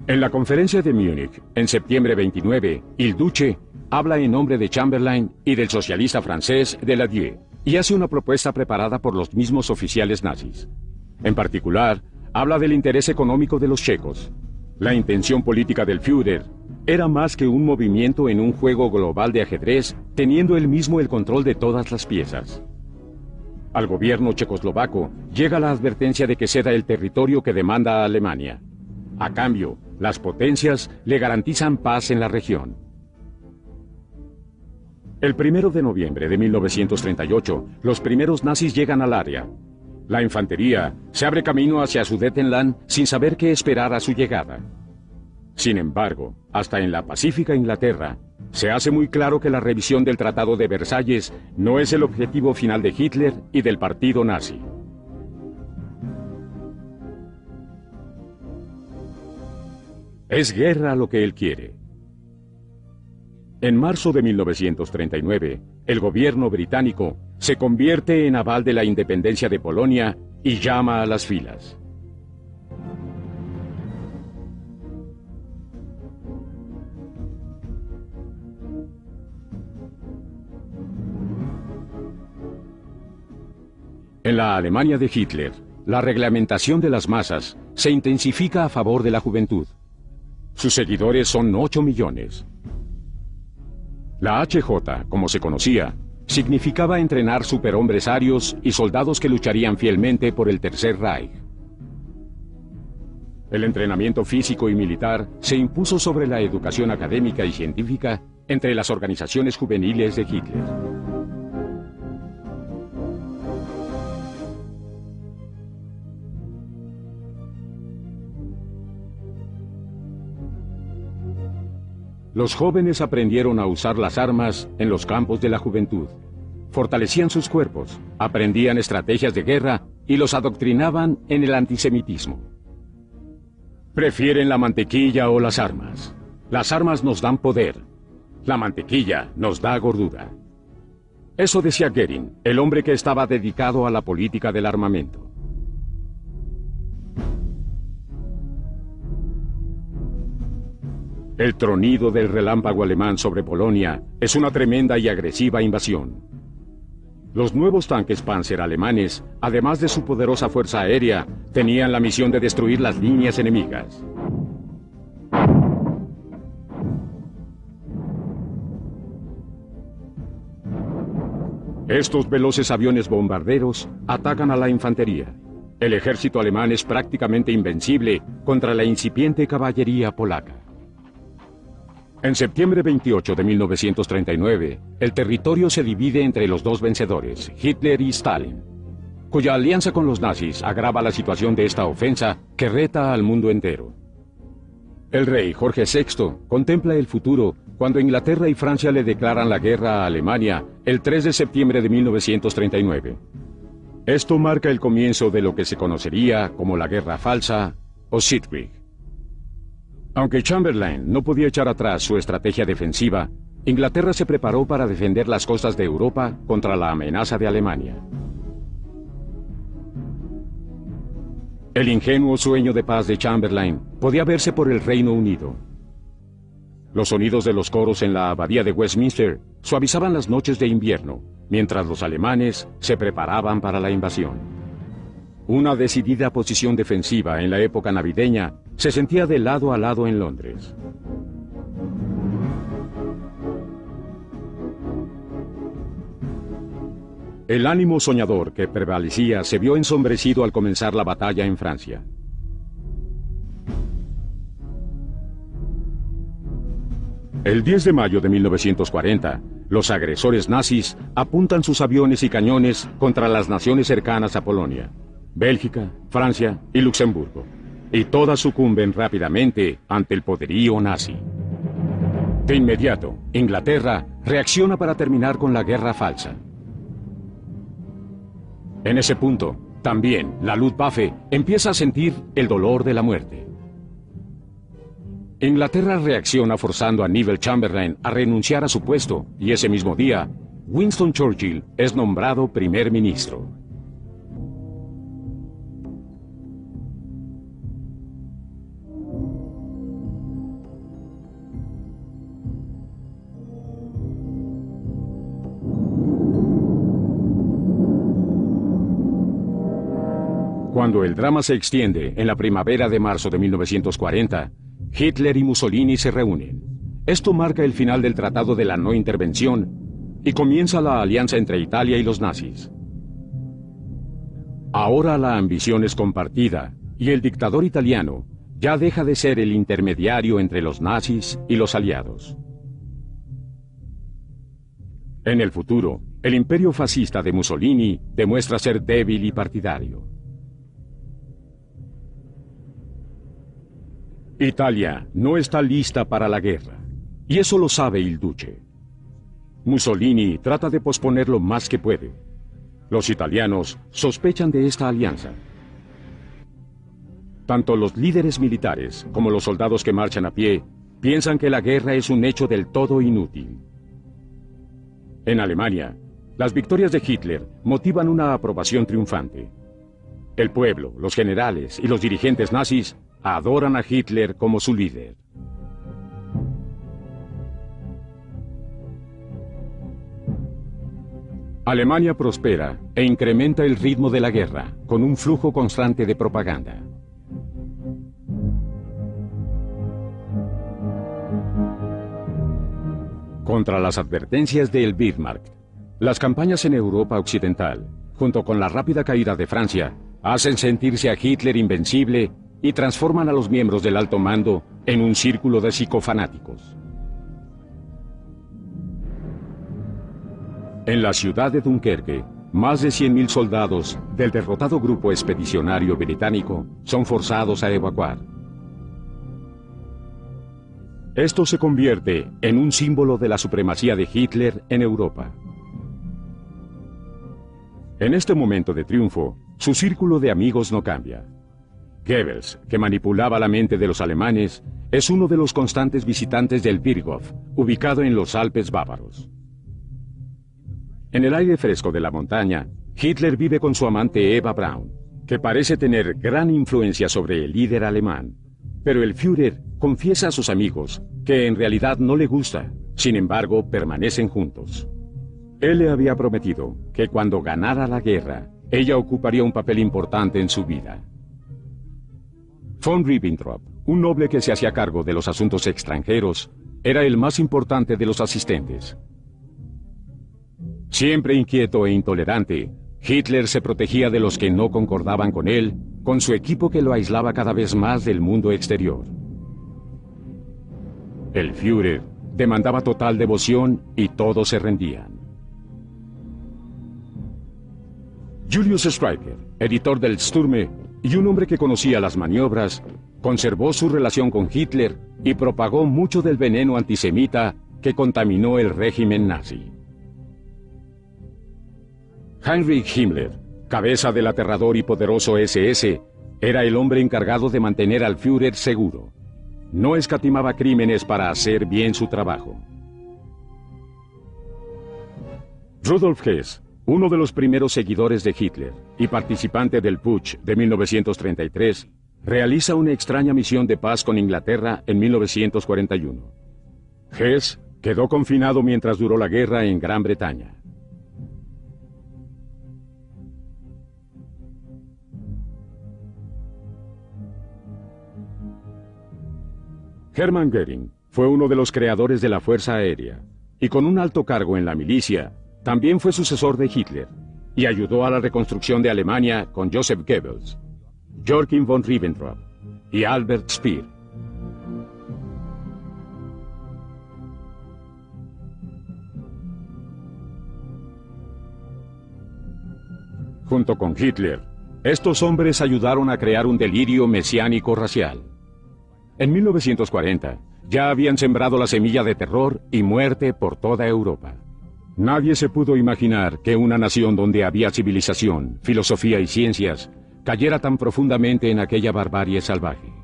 En la conferencia de Múnich, en septiembre 29, Il Duce habla en nombre de Chamberlain y del socialista francés Daladier, y hace una propuesta preparada por los mismos oficiales nazis. En particular, habla del interés económico de los checos. La intención política del Führer era más que un movimiento en un juego global de ajedrez, teniendo él mismo el control de todas las piezas. Al gobierno checoslovaco llega la advertencia de que ceda el territorio que demanda a Alemania. A cambio, las potencias le garantizan paz en la región. El 1 de noviembre de 1938, los primeros nazis llegan al área. La infantería se abre camino hacia Sudetenland sin saber qué esperar a su llegada. Sin embargo, hasta en la pacífica Inglaterra, se hace muy claro que la revisión del Tratado de Versalles no es el objetivo final de Hitler y del partido nazi. Es guerra lo que él quiere. En marzo de 1939, el gobierno británico se convierte en aval de la independencia de Polonia y llama a las filas. En la Alemania de Hitler, la reglamentación de las masas se intensifica a favor de la juventud. Sus seguidores son 8 millones. La HJ, como se conocía, significaba entrenar superhombres arios y soldados que lucharían fielmente por el Tercer Reich. El entrenamiento físico y militar se impuso sobre la educación académica y científica entre las organizaciones juveniles de Hitler. Los jóvenes aprendieron a usar las armas en los campos de la juventud. Fortalecían sus cuerpos, aprendían estrategias de guerra y los adoctrinaban en el antisemitismo. Prefieren la mantequilla o las armas. Las armas nos dan poder. La mantequilla nos da gordura. Eso decía Goering, el hombre que estaba dedicado a la política del armamento. El tronido del relámpago alemán sobre Polonia es una tremenda y agresiva invasión. Los nuevos tanques Panzer alemanes, además de su poderosa fuerza aérea, tenían la misión de destruir las líneas enemigas. Estos veloces aviones bombarderos atacan a la infantería. El ejército alemán es prácticamente invencible contra la incipiente caballería polaca. En septiembre 28 de 1939, el territorio se divide entre los dos vencedores, Hitler y Stalin, cuya alianza con los nazis agrava la situación de esta ofensa que reta al mundo entero. El rey Jorge VI contempla el futuro cuando Inglaterra y Francia le declaran la guerra a Alemania el 3 de septiembre de 1939. Esto marca el comienzo de lo que se conocería como la Guerra Falsa o Siegfried. Aunque Chamberlain no podía echar atrás su estrategia defensiva, Inglaterra se preparó para defender las costas de Europa contra la amenaza de Alemania. El ingenuo sueño de paz de Chamberlain podía verse por el Reino Unido. Los sonidos de los coros en la abadía de Westminster suavizaban las noches de invierno, mientras los alemanes se preparaban para la invasión. Una decidida posición defensiva en la época navideña se sentía de lado a lado en Londres. El ánimo soñador que prevalecía se vio ensombrecido al comenzar la batalla en Francia. El 10 de mayo de 1940, los agresores nazis apuntan sus aviones y cañones contra las naciones cercanas a Polonia, Bélgica, Francia y Luxemburgo, y todas sucumben rápidamente ante el poderío nazi. De inmediato, Inglaterra reacciona para terminar con la guerra falsa. En ese punto, también la Luftwaffe empieza a sentir el dolor de la muerte. Inglaterra reacciona forzando a Neville Chamberlain a renunciar a su puesto y ese mismo día, Winston Churchill es nombrado primer ministro. Cuando el drama se extiende en la primavera de marzo de 1940, Hitler y Mussolini se reúnen. Esto marca el final del Tratado de la No Intervención y comienza la alianza entre Italia y los nazis. Ahora la ambición es compartida y el dictador italiano ya deja de ser el intermediario entre los nazis y los aliados. En el futuro, el imperio fascista de Mussolini demuestra ser débil y partidario. Italia no está lista para la guerra, y eso lo sabe il Duce. Mussolini trata de posponer lo más que puede. Los italianos sospechan de esta alianza. Tanto los líderes militares como los soldados que marchan a pie piensan que la guerra es un hecho del todo inútil. En Alemania, las victorias de Hitler motivan una aprobación triunfante. El pueblo, los generales y los dirigentes nazis adoran a Hitler como su líder. Alemania prospera e incrementa el ritmo de la guerra con un flujo constante de propaganda. Contra las advertencias del Wehrmacht, las campañas en Europa Occidental, junto con la rápida caída de Francia, hacen sentirse a Hitler invencible y transforman a los miembros del alto mando en un círculo de psicofanáticos. En la ciudad de Dunkerque, más de 100.000 soldados del derrotado grupo expedicionario británico son forzados a evacuar. Esto se convierte en un símbolo de la supremacía de Hitler en Europa. En este momento de triunfo, su círculo de amigos no cambia. Goebbels, que manipulaba la mente de los alemanes, es uno de los constantes visitantes del Birkhof, ubicado en los Alpes bávaros. En el aire fresco de la montaña, Hitler vive con su amante Eva Braun, que parece tener gran influencia sobre el líder alemán. Pero el Führer confiesa a sus amigos que en realidad no le gusta, sin embargo permanecen juntos. Él le había prometido que cuando ganara la guerra, ella ocuparía un papel importante en su vida. Von Ribbentrop, un noble que se hacía cargo de los asuntos extranjeros, era el más importante de los asistentes. Siempre inquieto e intolerante, Hitler se protegía de los que no concordaban con él, con su equipo que lo aislaba cada vez más del mundo exterior. El Führer demandaba total devoción y todos se rendían. Julius Streicher, editor del Stürme y un hombre que conocía las maniobras, conservó su relación con Hitler y propagó mucho del veneno antisemita que contaminó el régimen nazi. Heinrich Himmler, cabeza del aterrador y poderoso SS, era el hombre encargado de mantener al Führer seguro. No escatimaba crímenes para hacer bien su trabajo. Rudolf Hess, uno de los primeros seguidores de Hitler y participante del Putsch de 1933, realiza una extraña misión de paz con Inglaterra en 1941. Hess quedó confinado mientras duró la guerra en Gran Bretaña. Hermann Göring fue uno de los creadores de la Fuerza Aérea y con un alto cargo en la milicia, también fue sucesor de Hitler y ayudó a la reconstrucción de Alemania con Joseph Goebbels, Joachim von Ribbentrop y Albert Speer. Junto con Hitler, estos hombres ayudaron a crear un delirio mesiánico racial. En 1940, ya habían sembrado la semilla de terror y muerte por toda Europa. Nadie se pudo imaginar que una nación donde había civilización, filosofía y ciencias cayera tan profundamente en aquella barbarie salvaje.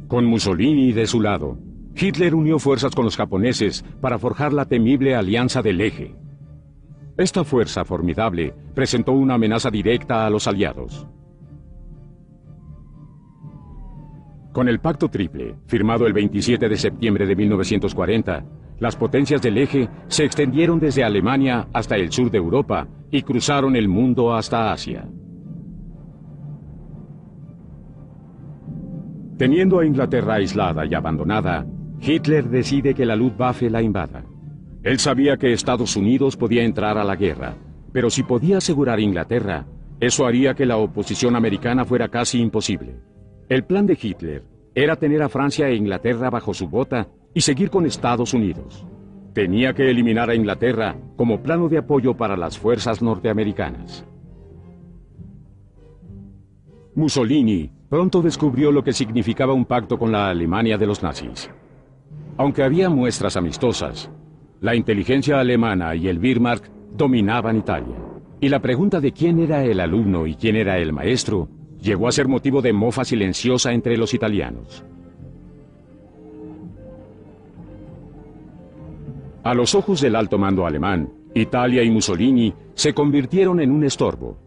Con Mussolini de su lado, Hitler unió fuerzas con los japoneses para forjar la temible Alianza del Eje. Esta fuerza formidable presentó una amenaza directa a los aliados. Con el Pacto Triple, firmado el 27 de septiembre de 1940, las potencias del Eje se extendieron desde Alemania hasta el sur de Europa y cruzaron el mundo hasta Asia. Teniendo a Inglaterra aislada y abandonada, Hitler decide que la Luftwaffe la invada. Él sabía que Estados Unidos podía entrar a la guerra, pero si podía asegurar Inglaterra, eso haría que la oposición americana fuera casi imposible. El plan de Hitler era tener a Francia e Inglaterra bajo su bota y seguir con Estados Unidos. tenía que eliminar a Inglaterra como plano de apoyo para las fuerzas norteamericanas. Mussolini pronto descubrió lo que significaba un pacto con la Alemania de los nazis. Aunque había muestras amistosas, la inteligencia alemana y el Wehrmacht dominaban Italia. Y la pregunta de quién era el alumno y quién era el maestro llegó a ser motivo de mofa silenciosa entre los italianos. A los ojos del alto mando alemán, Italia y Mussolini se convirtieron en un estorbo.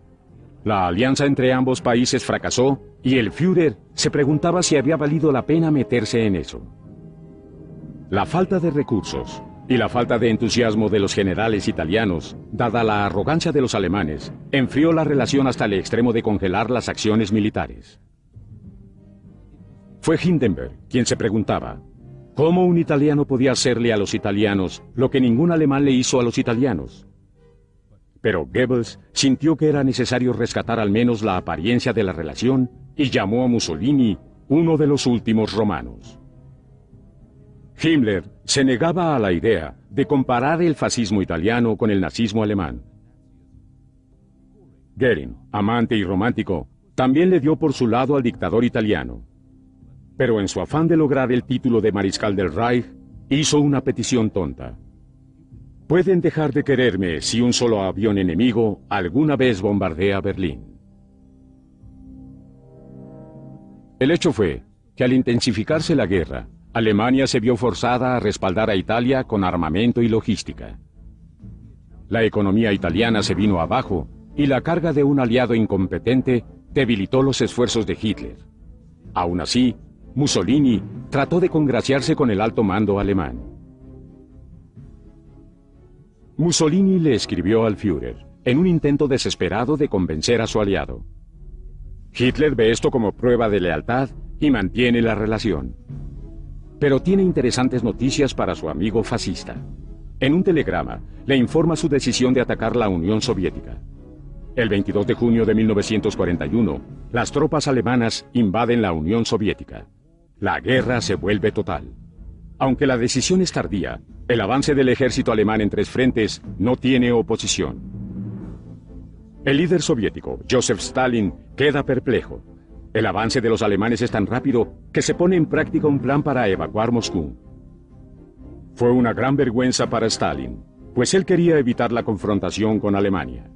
La alianza entre ambos países fracasó y el Führer se preguntaba si había valido la pena meterse en eso. La falta de recursos y la falta de entusiasmo de los generales italianos, dada la arrogancia de los alemanes, enfrió la relación hasta el extremo de congelar las acciones militares. Fue Hindenburg quien se preguntaba, ¿cómo un italiano podía hacerle a los italianos lo que ningún alemán le hizo a los italianos? Pero Goebbels sintió que era necesario rescatar al menos la apariencia de la relación y llamó a Mussolini uno de los últimos romanos. Himmler se negaba a la idea de comparar el fascismo italiano con el nazismo alemán. Goering, amante y romántico, también le dio por su lado al dictador italiano. Pero en su afán de lograr el título de mariscal del Reich, hizo una petición tonta. Pueden dejar de quererme si un solo avión enemigo alguna vez bombardea Berlín. El hecho fue que al intensificarse la guerra, Alemania se vio forzada a respaldar a Italia con armamento y logística. La economía italiana se vino abajo y la carga de un aliado incompetente debilitó los esfuerzos de Hitler. Aún así, Mussolini trató de congraciarse con el alto mando alemán. Mussolini le escribió al Führer, en un intento desesperado de convencer a su aliado. Hitler ve esto como prueba de lealtad y mantiene la relación. Pero tiene interesantes noticias para su amigo fascista. En un telegrama, le informa su decisión de atacar la Unión Soviética. El 22 de junio de 1941, las tropas alemanas invaden la Unión Soviética. La guerra se vuelve total. Aunque la decisión es tardía, el avance del ejército alemán en 3 frentes no tiene oposición. El líder soviético, Joseph Stalin, queda perplejo. El avance de los alemanes es tan rápido que se pone en práctica un plan para evacuar Moscú. Fue una gran vergüenza para Stalin, pues él quería evitar la confrontación con Alemania.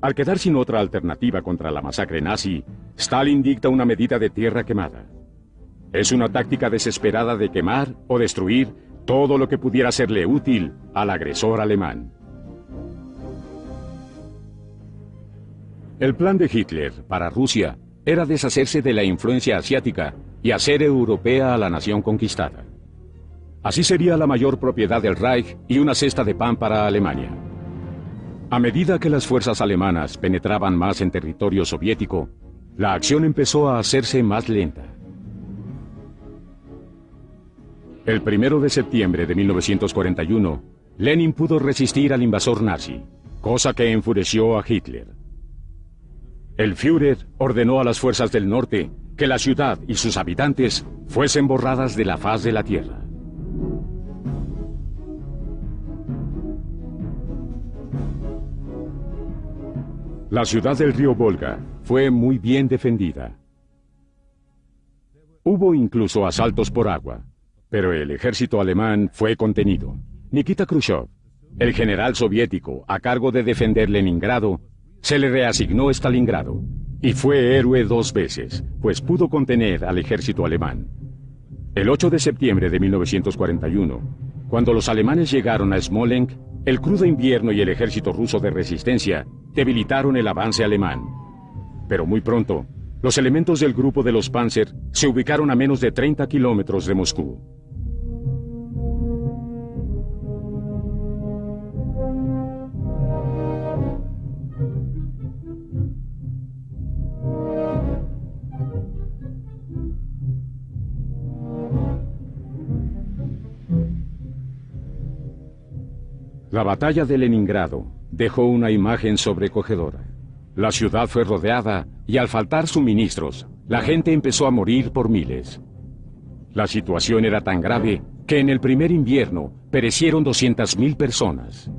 Al quedar sin otra alternativa contra la masacre nazi, Stalin dicta una medida de tierra quemada. Es una táctica desesperada de quemar o destruir todo lo que pudiera serle útil al agresor alemán. El plan de Hitler para Rusia era deshacerse de la influencia asiática y hacer europea a la nación conquistada. Así sería la mayor propiedad del Reich y una cesta de pan para Alemania. A medida que las fuerzas alemanas penetraban más en territorio soviético, la acción empezó a hacerse más lenta. El 1 de septiembre de 1941, Lenin pudo resistir al invasor nazi, cosa que enfureció a Hitler. El Führer ordenó a las fuerzas del norte que la ciudad y sus habitantes fuesen borradas de la faz de la tierra. La ciudad del río Volga fue muy bien defendida. Hubo incluso asaltos por agua, pero el ejército alemán fue contenido. Nikita Khrushchev, el general soviético a cargo de defender Leningrado, se le reasignó Stalingrado, y fue héroe 2 veces, pues pudo contener al ejército alemán. El 8 de septiembre de 1941, cuando los alemanes llegaron a Smolensk, el crudo invierno y el ejército ruso de resistencia debilitaron el avance alemán. Pero muy pronto, los elementos del grupo de los Panzer se ubicaron a menos de 30 kilómetros de Moscú. La batalla de Leningrado dejó una imagen sobrecogedora. La ciudad fue rodeada y al faltar suministros, la gente empezó a morir por miles. La situación era tan grave que en el primer invierno perecieron 200.000 personas.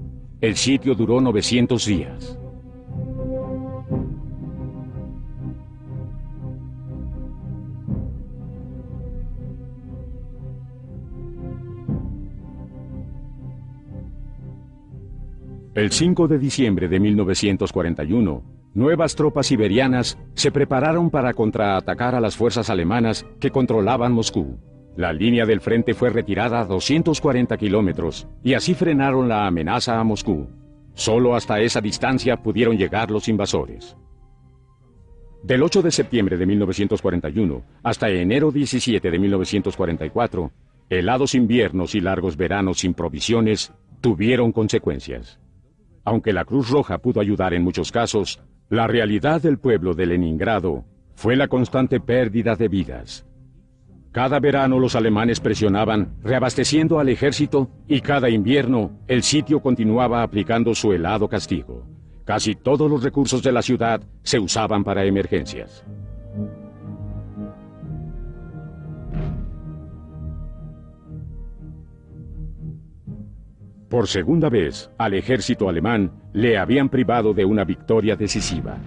El sitio duró 900 días. El 5 de diciembre de 1941, nuevas tropas siberianas se prepararon para contraatacar a las fuerzas alemanas que controlaban Moscú. La línea del frente fue retirada a 240 kilómetros y así frenaron la amenaza a Moscú. Solo hasta esa distancia pudieron llegar los invasores. Del 8 de septiembre de 1941 hasta enero 17 de 1944, helados inviernos y largos veranos sin provisiones tuvieron consecuencias. Aunque la Cruz Roja pudo ayudar en muchos casos, la realidad del pueblo de Leningrado fue la constante pérdida de vidas. Cada verano los alemanes presionaban, reabasteciendo al ejército, y cada invierno el sitio continuaba aplicando su helado castigo. Casi todos los recursos de la ciudad se usaban para emergencias. Por segunda vez, al ejército alemán le habían privado de una victoria decisiva.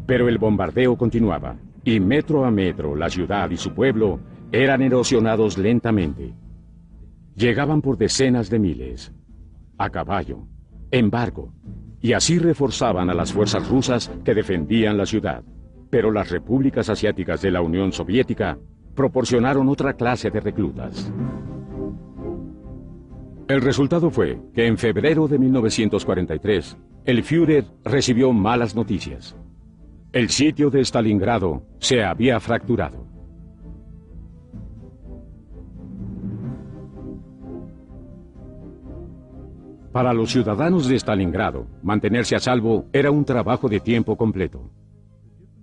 Pero el bombardeo continuaba, y metro a metro la ciudad y su pueblo eran erosionados lentamente. Llegaban por decenas de miles, a caballo, en barco, y así reforzaban a las fuerzas rusas que defendían la ciudad. Pero las repúblicas asiáticas de la Unión Soviética proporcionaron otra clase de reclutas. El resultado fue que en febrero de 1943, el Führer recibió malas noticias. El sitio de Stalingrado se había fracturado. Para los ciudadanos de Stalingrado, mantenerse a salvo era un trabajo de tiempo completo.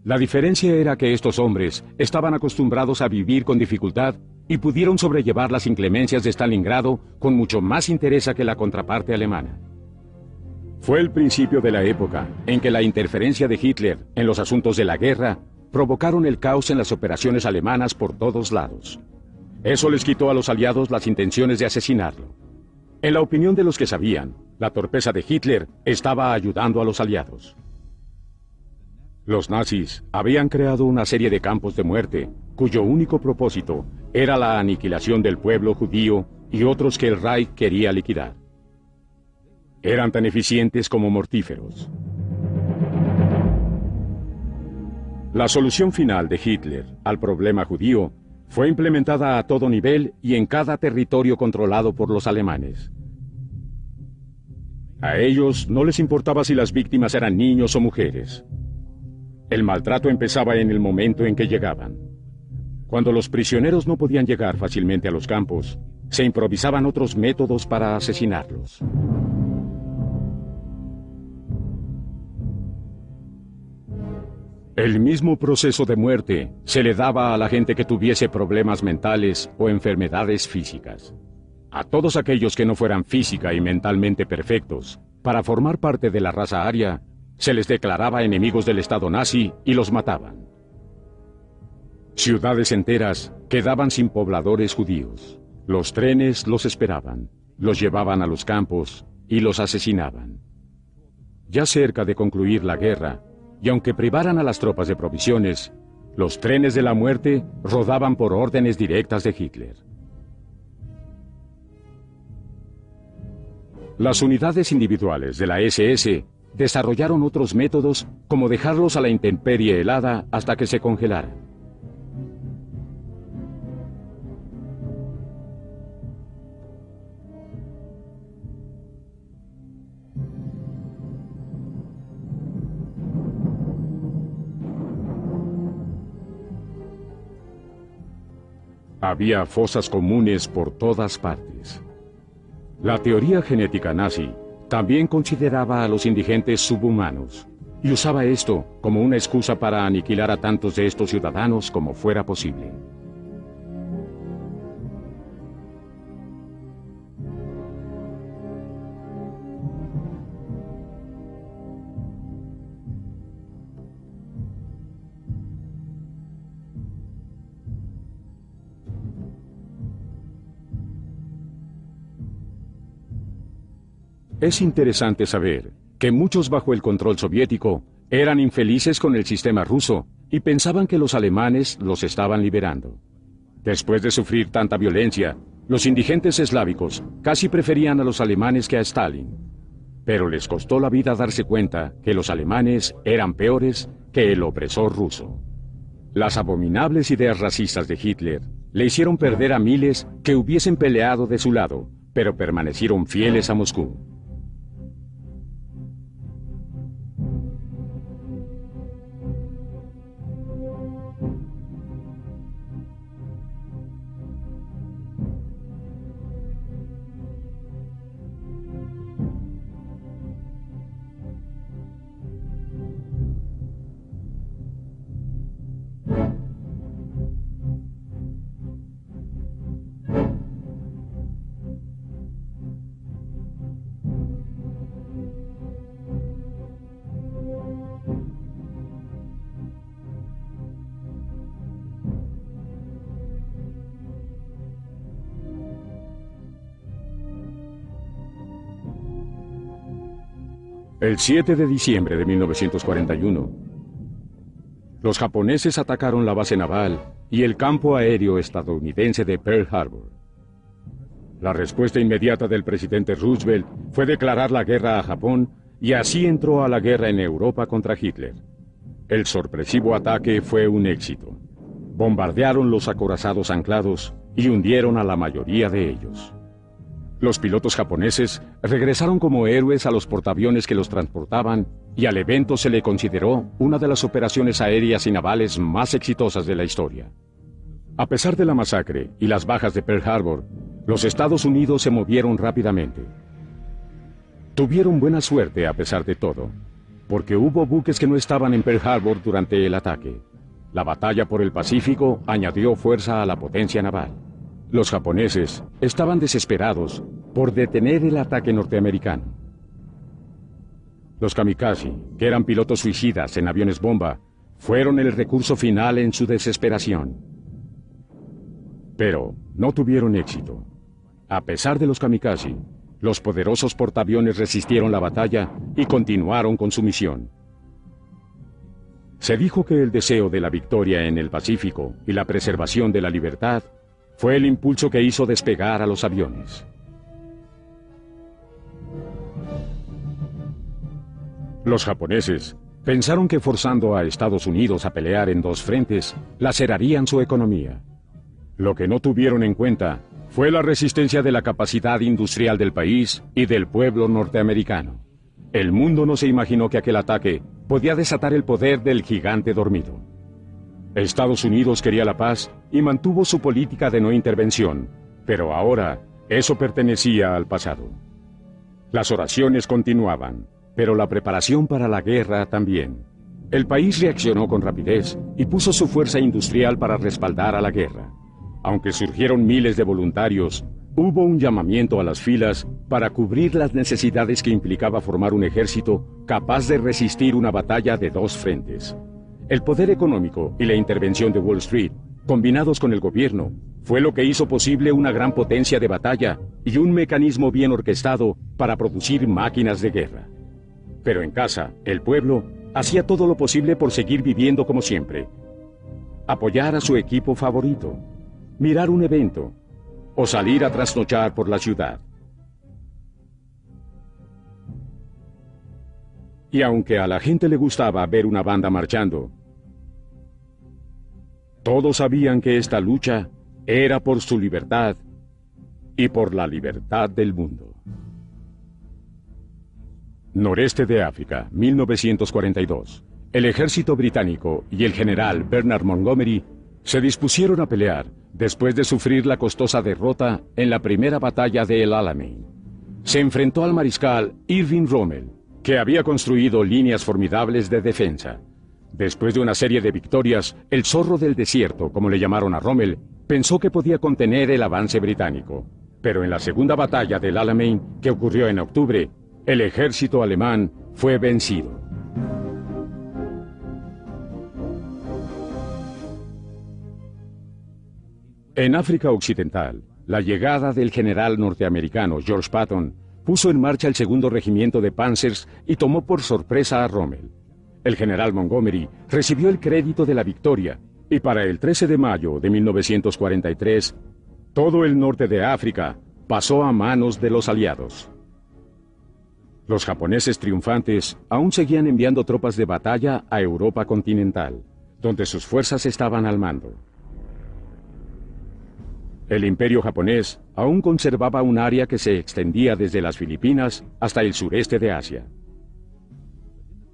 La diferencia era que estos hombres estaban acostumbrados a vivir con dificultad y pudieron sobrellevar las inclemencias de Stalingrado con mucho más entereza que la contraparte alemana. Fue el principio de la época en que la interferencia de Hitler en los asuntos de la guerra provocaron el caos en las operaciones alemanas por todos lados. Eso les quitó a los aliados las intenciones de asesinarlo. En la opinión de los que sabían, la torpeza de Hitler estaba ayudando a los aliados. Los nazis habían creado una serie de campos de muerte, cuyo único propósito era la aniquilación del pueblo judío y otros que el Reich quería liquidar. Eran tan eficientes como mortíferos. La solución final de Hitler al problema judío fue implementada a todo nivel y en cada territorio controlado por los alemanes. A ellos no les importaba si las víctimas eran niños o mujeres. El maltrato empezaba en el momento en que llegaban. Cuando los prisioneros no podían llegar fácilmente a los campos, se improvisaban otros métodos para asesinarlos. El mismo proceso de muerte se le daba a la gente que tuviese problemas mentales o enfermedades físicas. A todos aquellos que no fueran física y mentalmente perfectos, para formar parte de la raza aria, se les declaraba enemigos del Estado nazi y los mataban. Ciudades enteras quedaban sin pobladores judíos. Los trenes los esperaban, los llevaban a los campos y los asesinaban. Ya cerca de concluir la guerra, y aunque privaran a las tropas de provisiones, los trenes de la muerte rodaban por órdenes directas de Hitler. Las unidades individuales de la SS desarrollaron otros métodos, como dejarlos a la intemperie helada hasta que se congelaran. Había fosas comunes por todas partes. La teoría genética nazi también consideraba a los indigentes subhumanos y usaba esto como una excusa para aniquilar a tantos de estos ciudadanos como fuera posible. Es interesante saber que muchos bajo el control soviético eran infelices con el sistema ruso y pensaban que los alemanes los estaban liberando. Después de sufrir tanta violencia, los indigentes eslávicos casi preferían a los alemanes que a Stalin. Pero les costó la vida darse cuenta que los alemanes eran peores que el opresor ruso. Las abominables ideas racistas de Hitler le hicieron perder a miles que hubiesen peleado de su lado, pero permanecieron fieles a Moscú. El 7 de diciembre de 1941, los japoneses atacaron la base naval y el campo aéreo estadounidense de Pearl Harbor. La respuesta inmediata del presidente Roosevelt fue declarar la guerra a Japón y así entró a la guerra en Europa contra Hitler. El sorpresivo ataque fue un éxito. Bombardearon los acorazados anclados y hundieron a la mayoría de ellos. Los pilotos japoneses regresaron como héroes a los portaaviones que los transportaban y al evento se le consideró una de las operaciones aéreas y navales más exitosas de la historia. A pesar de la masacre y las bajas de Pearl Harbor, los Estados Unidos se movieron rápidamente. Tuvieron buena suerte a pesar de todo, porque hubo buques que no estaban en Pearl Harbor durante el ataque. La batalla por el Pacífico añadió fuerza a la potencia naval. Los japoneses estaban desesperados por detener el ataque norteamericano. Los kamikaze, que eran pilotos suicidas en aviones bomba, fueron el recurso final en su desesperación. Pero no tuvieron éxito. A pesar de los kamikaze, los poderosos portaaviones resistieron la batalla y continuaron con su misión. Se dijo que el deseo de la victoria en el Pacífico y la preservación de la libertad fue el impulso que hizo despegar a los aviones. Los japoneses pensaron que forzando a Estados Unidos a pelear en dos frentes, lacerarían su economía. Lo que no tuvieron en cuenta fue la resistencia de la capacidad industrial del país y del pueblo norteamericano. El mundo no se imaginó que aquel ataque podía desatar el poder del gigante dormido. Estados Unidos quería la paz y mantuvo su política de no intervención, pero ahora eso pertenecía al pasado. Las oraciones continuaban, pero la preparación para la guerra también. El país reaccionó con rapidez y puso su fuerza industrial para respaldar a la guerra. Aunque surgieron miles de voluntarios, hubo un llamamiento a las filas para cubrir las necesidades que implicaba formar un ejército capaz de resistir una batalla de dos frentes. El poder económico y la intervención de Wall Street, combinados con el gobierno, fue lo que hizo posible una gran potencia de batalla y un mecanismo bien orquestado para producir máquinas de guerra. Pero en casa, el pueblo hacía todo lo posible por seguir viviendo como siempre. Apoyar a su equipo favorito, mirar un evento o salir a trasnochar por la ciudad. Y aunque a la gente le gustaba ver una banda marchando, todos sabían que esta lucha era por su libertad y por la libertad del mundo. Noreste de África, 1942. El ejército británico y el general Bernard Montgomery se dispusieron a pelear después de sufrir la costosa derrota en la primera batalla de El Alamein. Se enfrentó al mariscal Irving Rommel, que había construido líneas formidables de defensa. Después de una serie de victorias, el zorro del desierto, como le llamaron a Rommel, pensó que podía contener el avance británico. Pero en la segunda batalla del Alamein, que ocurrió en octubre, el ejército alemán fue vencido. En África Occidental, la llegada del general norteamericano George Patton puso en marcha el segundo regimiento de Panzers y tomó por sorpresa a Rommel. El general Montgomery recibió el crédito de la victoria y para el 13 de mayo de 1943, todo el norte de África pasó a manos de los aliados. Los japoneses triunfantes aún seguían enviando tropas de batalla a Europa continental, donde sus fuerzas estaban al mando. El imperio japonés aún conservaba un área que se extendía desde las Filipinas hasta el sureste de Asia.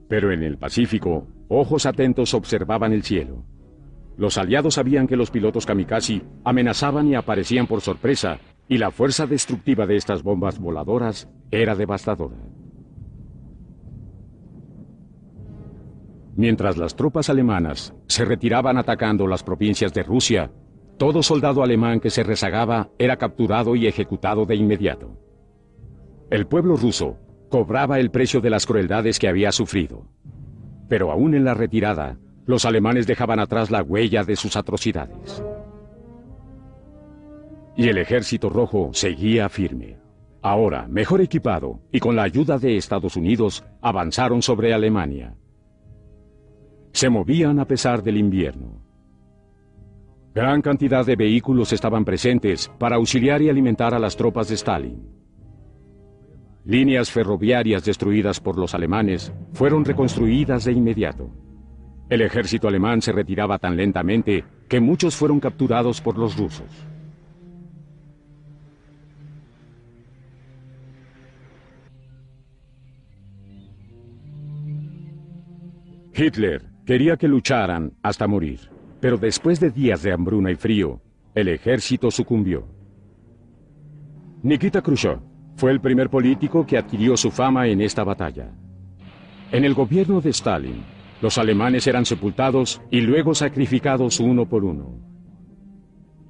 Pero en el Pacífico, ojos atentos observaban el cielo. Los aliados sabían que los pilotos kamikaze amenazaban y aparecían por sorpresa, y la fuerza destructiva de estas bombas voladoras era devastadora. Mientras las tropas alemanas se retiraban atacando las provincias de Rusia, todo soldado alemán que se rezagaba era capturado y ejecutado de inmediato. El pueblo ruso cobraba el precio de las crueldades que había sufrido. Pero aún en la retirada, los alemanes dejaban atrás la huella de sus atrocidades. Y el Ejército Rojo seguía firme. Ahora, mejor equipado y con la ayuda de Estados Unidos, avanzaron sobre Alemania. Se movían a pesar del invierno. Gran cantidad de vehículos estaban presentes para auxiliar y alimentar a las tropas de Stalin. Líneas ferroviarias destruidas por los alemanes fueron reconstruidas de inmediato. El ejército alemán se retiraba tan lentamente que muchos fueron capturados por los rusos. Hitler quería que lucharan hasta morir, pero después de días de hambruna y frío, el ejército sucumbió. Nikita Khrushchev fue el primer político que adquirió su fama en esta batalla. En el gobierno de Stalin, los alemanes eran sepultados y luego sacrificados uno por uno.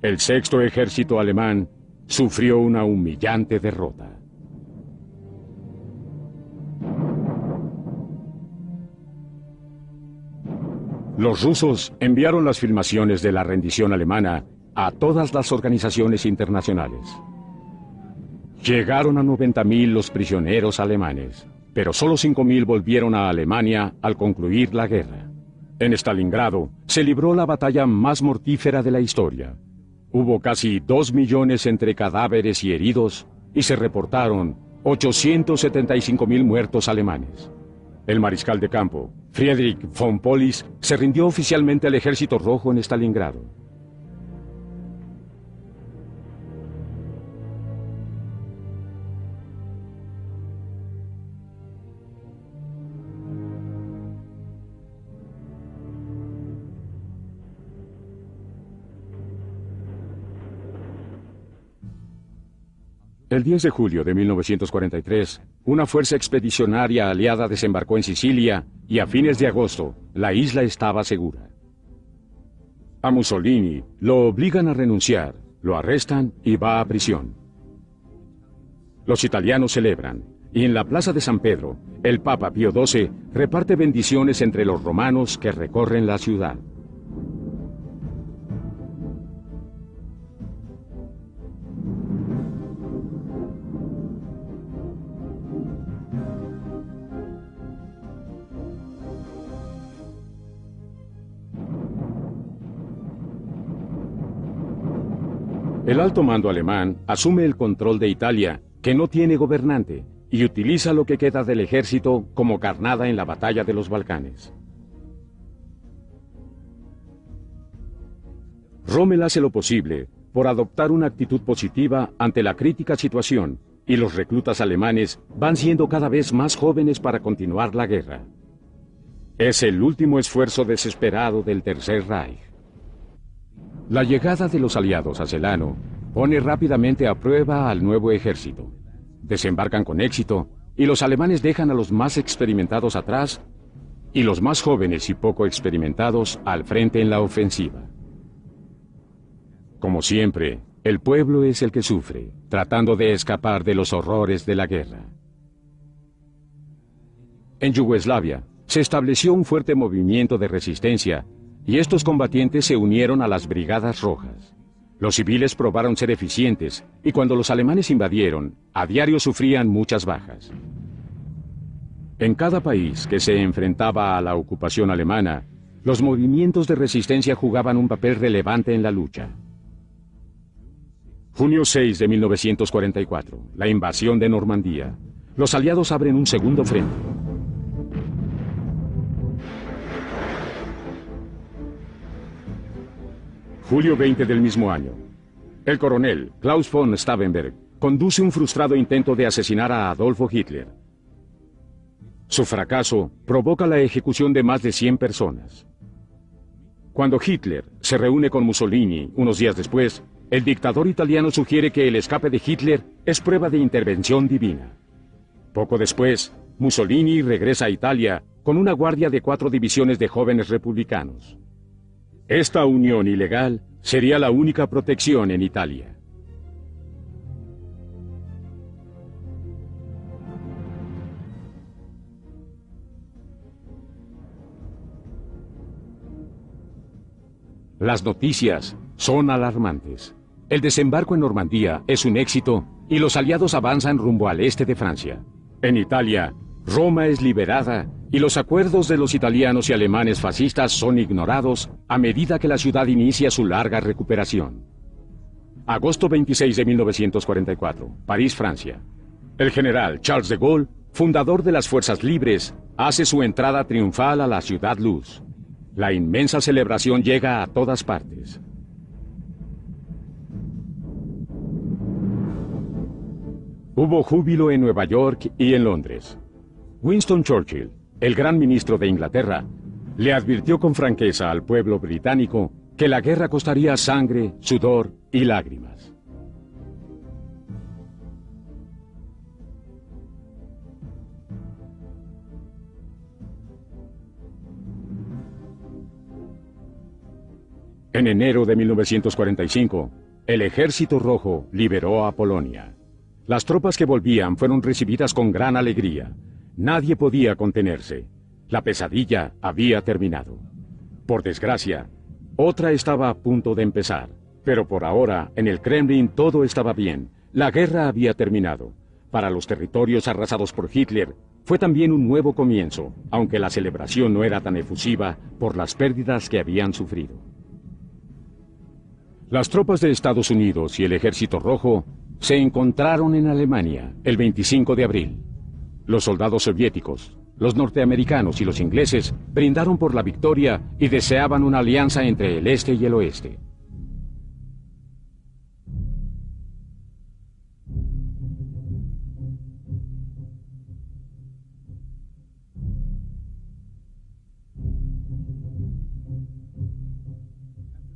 El sexto ejército alemán sufrió una humillante derrota. Los rusos enviaron las filmaciones de la rendición alemana a todas las organizaciones internacionales. Llegaron a 90.000 los prisioneros alemanes, pero solo 5.000 volvieron a Alemania al concluir la guerra. En Stalingrado se libró la batalla más mortífera de la historia. Hubo casi 2 millones entre cadáveres y heridos y se reportaron 875.000 muertos alemanes. El mariscal de campo, Friedrich von Paulus, se rindió oficialmente al Ejército Rojo en Stalingrado. El 10 de julio de 1943, una fuerza expedicionaria aliada desembarcó en Sicilia y a fines de agosto, la isla estaba segura. A Mussolini lo obligan a renunciar, lo arrestan y va a prisión. Los italianos celebran, y en la plaza de San Pedro, el Papa Pío XII reparte bendiciones entre los romanos que recorren la ciudad. El alto mando alemán asume el control de Italia, que no tiene gobernante, y utiliza lo que queda del ejército como carnada en la batalla de los Balcanes. Rommel hace lo posible por adoptar una actitud positiva ante la crítica situación, y los reclutas alemanes van siendo cada vez más jóvenes para continuar la guerra. Es el último esfuerzo desesperado del Tercer Reich. La llegada de los aliados a Celano pone rápidamente a prueba al nuevo ejército. Desembarcan con éxito y los alemanes dejan a los más experimentados atrás y los más jóvenes y poco experimentados al frente en la ofensiva. Como siempre, el pueblo es el que sufre, tratando de escapar de los horrores de la guerra. En Yugoslavia se estableció un fuerte movimiento de resistencia y estos combatientes se unieron a las Brigadas Rojas. Los civiles probaron ser eficientes y cuando los alemanes invadieron, a diario sufrían muchas bajas. En cada país que se enfrentaba a la ocupación alemana, los movimientos de resistencia jugaban un papel relevante en la lucha. Junio 6 de 1944, la invasión de Normandía. Los aliados abren un segundo frente. Julio 20 del mismo año. El coronel Klaus von Stauffenberg conduce un frustrado intento de asesinar a Adolfo Hitler. Su fracaso provoca la ejecución de más de 100 personas. Cuando Hitler se reúne con Mussolini unos días después, el dictador italiano sugiere que el escape de Hitler es prueba de intervención divina. Poco después, Mussolini regresa a Italia con una guardia de 4 divisiones de jóvenes republicanos. Esta unión ilegal sería la única protección en Italia. Las noticias son alarmantes. El desembarco en Normandía es un éxito y los aliados avanzan rumbo al este de Francia. En Italia, Roma es liberada y los acuerdos de los italianos y alemanes fascistas son ignorados a medida que la ciudad inicia su larga recuperación. Agosto 26 de 1944, París, Francia. El general Charles de Gaulle, fundador de las Fuerzas Libres, hace su entrada triunfal a la Ciudad Luz. La inmensa celebración llega a todas partes. Hubo júbilo en Nueva York y en Londres. Winston Churchill, el gran ministro de Inglaterra, le advirtió con franqueza al pueblo británico que la guerra costaría sangre, sudor y lágrimas. En enero de 1945, el Ejército Rojo liberó a Polonia. Las tropas que volvían fueron recibidas con gran alegría. Nadie podía contenerse. La pesadilla había terminado. Por desgracia, otra estaba a punto de empezar. Pero por ahora, en el Kremlin todo estaba bien. La guerra había terminado. Para los territorios arrasados por Hitler, fue también un nuevo comienzo, aunque la celebración no era tan efusiva por las pérdidas que habían sufrido. Las tropas de Estados Unidos y el Ejército Rojo se encontraron en Alemania el 25 de abril. Los soldados soviéticos, los norteamericanos y los ingleses brindaron por la victoria y deseaban una alianza entre el este y el oeste.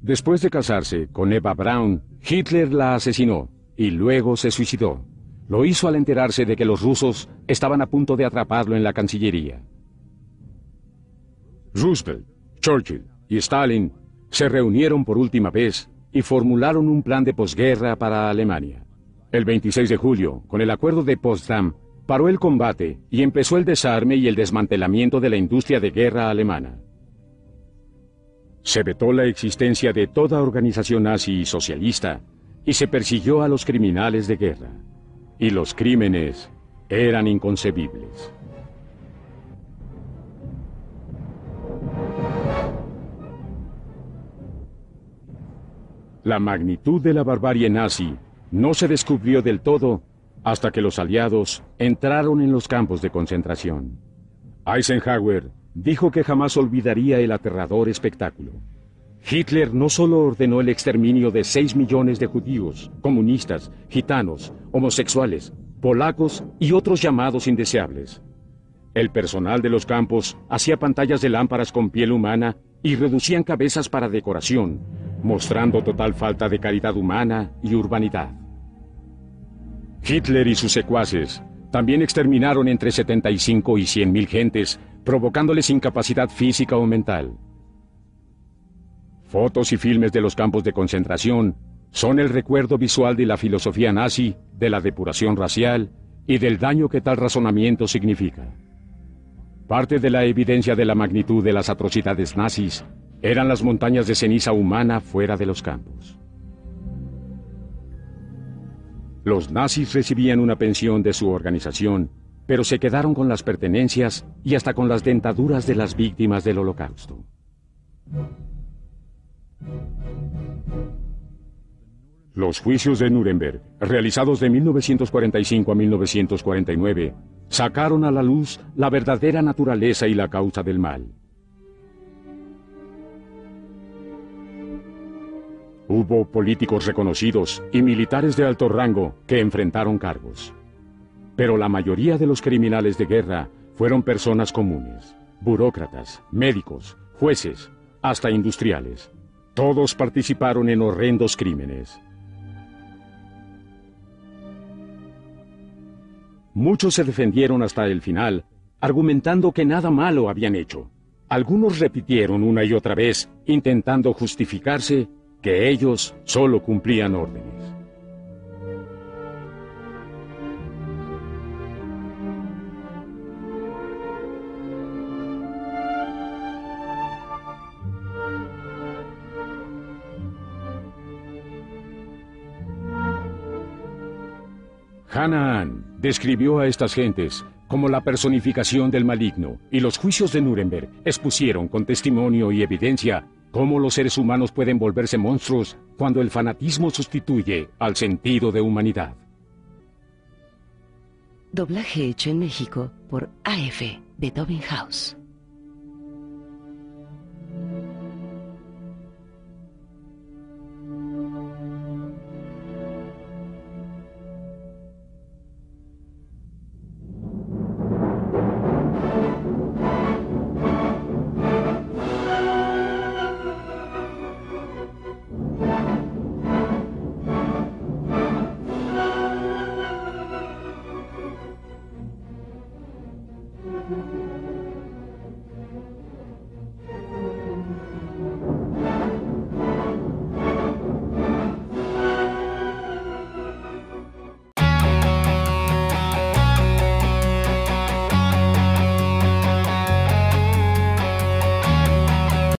Después de casarse con Eva Braun, Hitler la asesinó y luego se suicidó. Lo hizo al enterarse de que los rusos estaban a punto de atraparlo en la Cancillería. Roosevelt, Churchill y Stalin se reunieron por última vez y formularon un plan de posguerra para Alemania. El 26 de julio, con el Acuerdo de Potsdam, paró el combate y empezó el desarme y el desmantelamiento de la industria de guerra alemana. Se vetó la existencia de toda organización nazi y socialista y se persiguió a los criminales de guerra. Y los crímenes eran inconcebibles. La magnitud de la barbarie nazi no se descubrió del todo hasta que los aliados entraron en los campos de concentración. Eisenhower dijo que jamás olvidaría el aterrador espectáculo. Hitler no solo ordenó el exterminio de 6 millones de judíos, comunistas, gitanos, homosexuales, polacos y otros llamados indeseables. El personal de los campos hacía pantallas de lámparas con piel humana y reducían cabezas para decoración, mostrando total falta de caridad humana y urbanidad. Hitler y sus secuaces también exterminaron entre 75 y 100.000 gentes, provocándoles incapacidad física o mental. Fotos y filmes de los campos de concentración son el recuerdo visual de la filosofía nazi, de la depuración racial y del daño que tal razonamiento significa. Parte de la evidencia de la magnitud de las atrocidades nazis eran las montañas de ceniza humana fuera de los campos. Los nazis recibían una pensión de su organización, pero se quedaron con las pertenencias y hasta con las dentaduras de las víctimas del Holocausto. Los juicios de Nuremberg, realizados de 1945 a 1949, sacaron a la luz la verdadera naturaleza y la causa del mal. Hubo políticos reconocidos y militares de alto rango que enfrentaron cargos. Pero la mayoría de los criminales de guerra fueron personas comunes, burócratas, médicos, jueces, hasta industriales. Todos participaron en horrendos crímenes. Muchos se defendieron hasta el final, argumentando que nada malo habían hecho. Algunos repitieron una y otra vez, intentando justificarse, que ellos solo cumplían órdenes. Hannah Arendt describió a estas gentes como la personificación del maligno, y los juicios de Nuremberg expusieron con testimonio y evidencia cómo los seres humanos pueden volverse monstruos cuando el fanatismo sustituye al sentido de humanidad. Doblaje hecho en México por AF Beethoven House.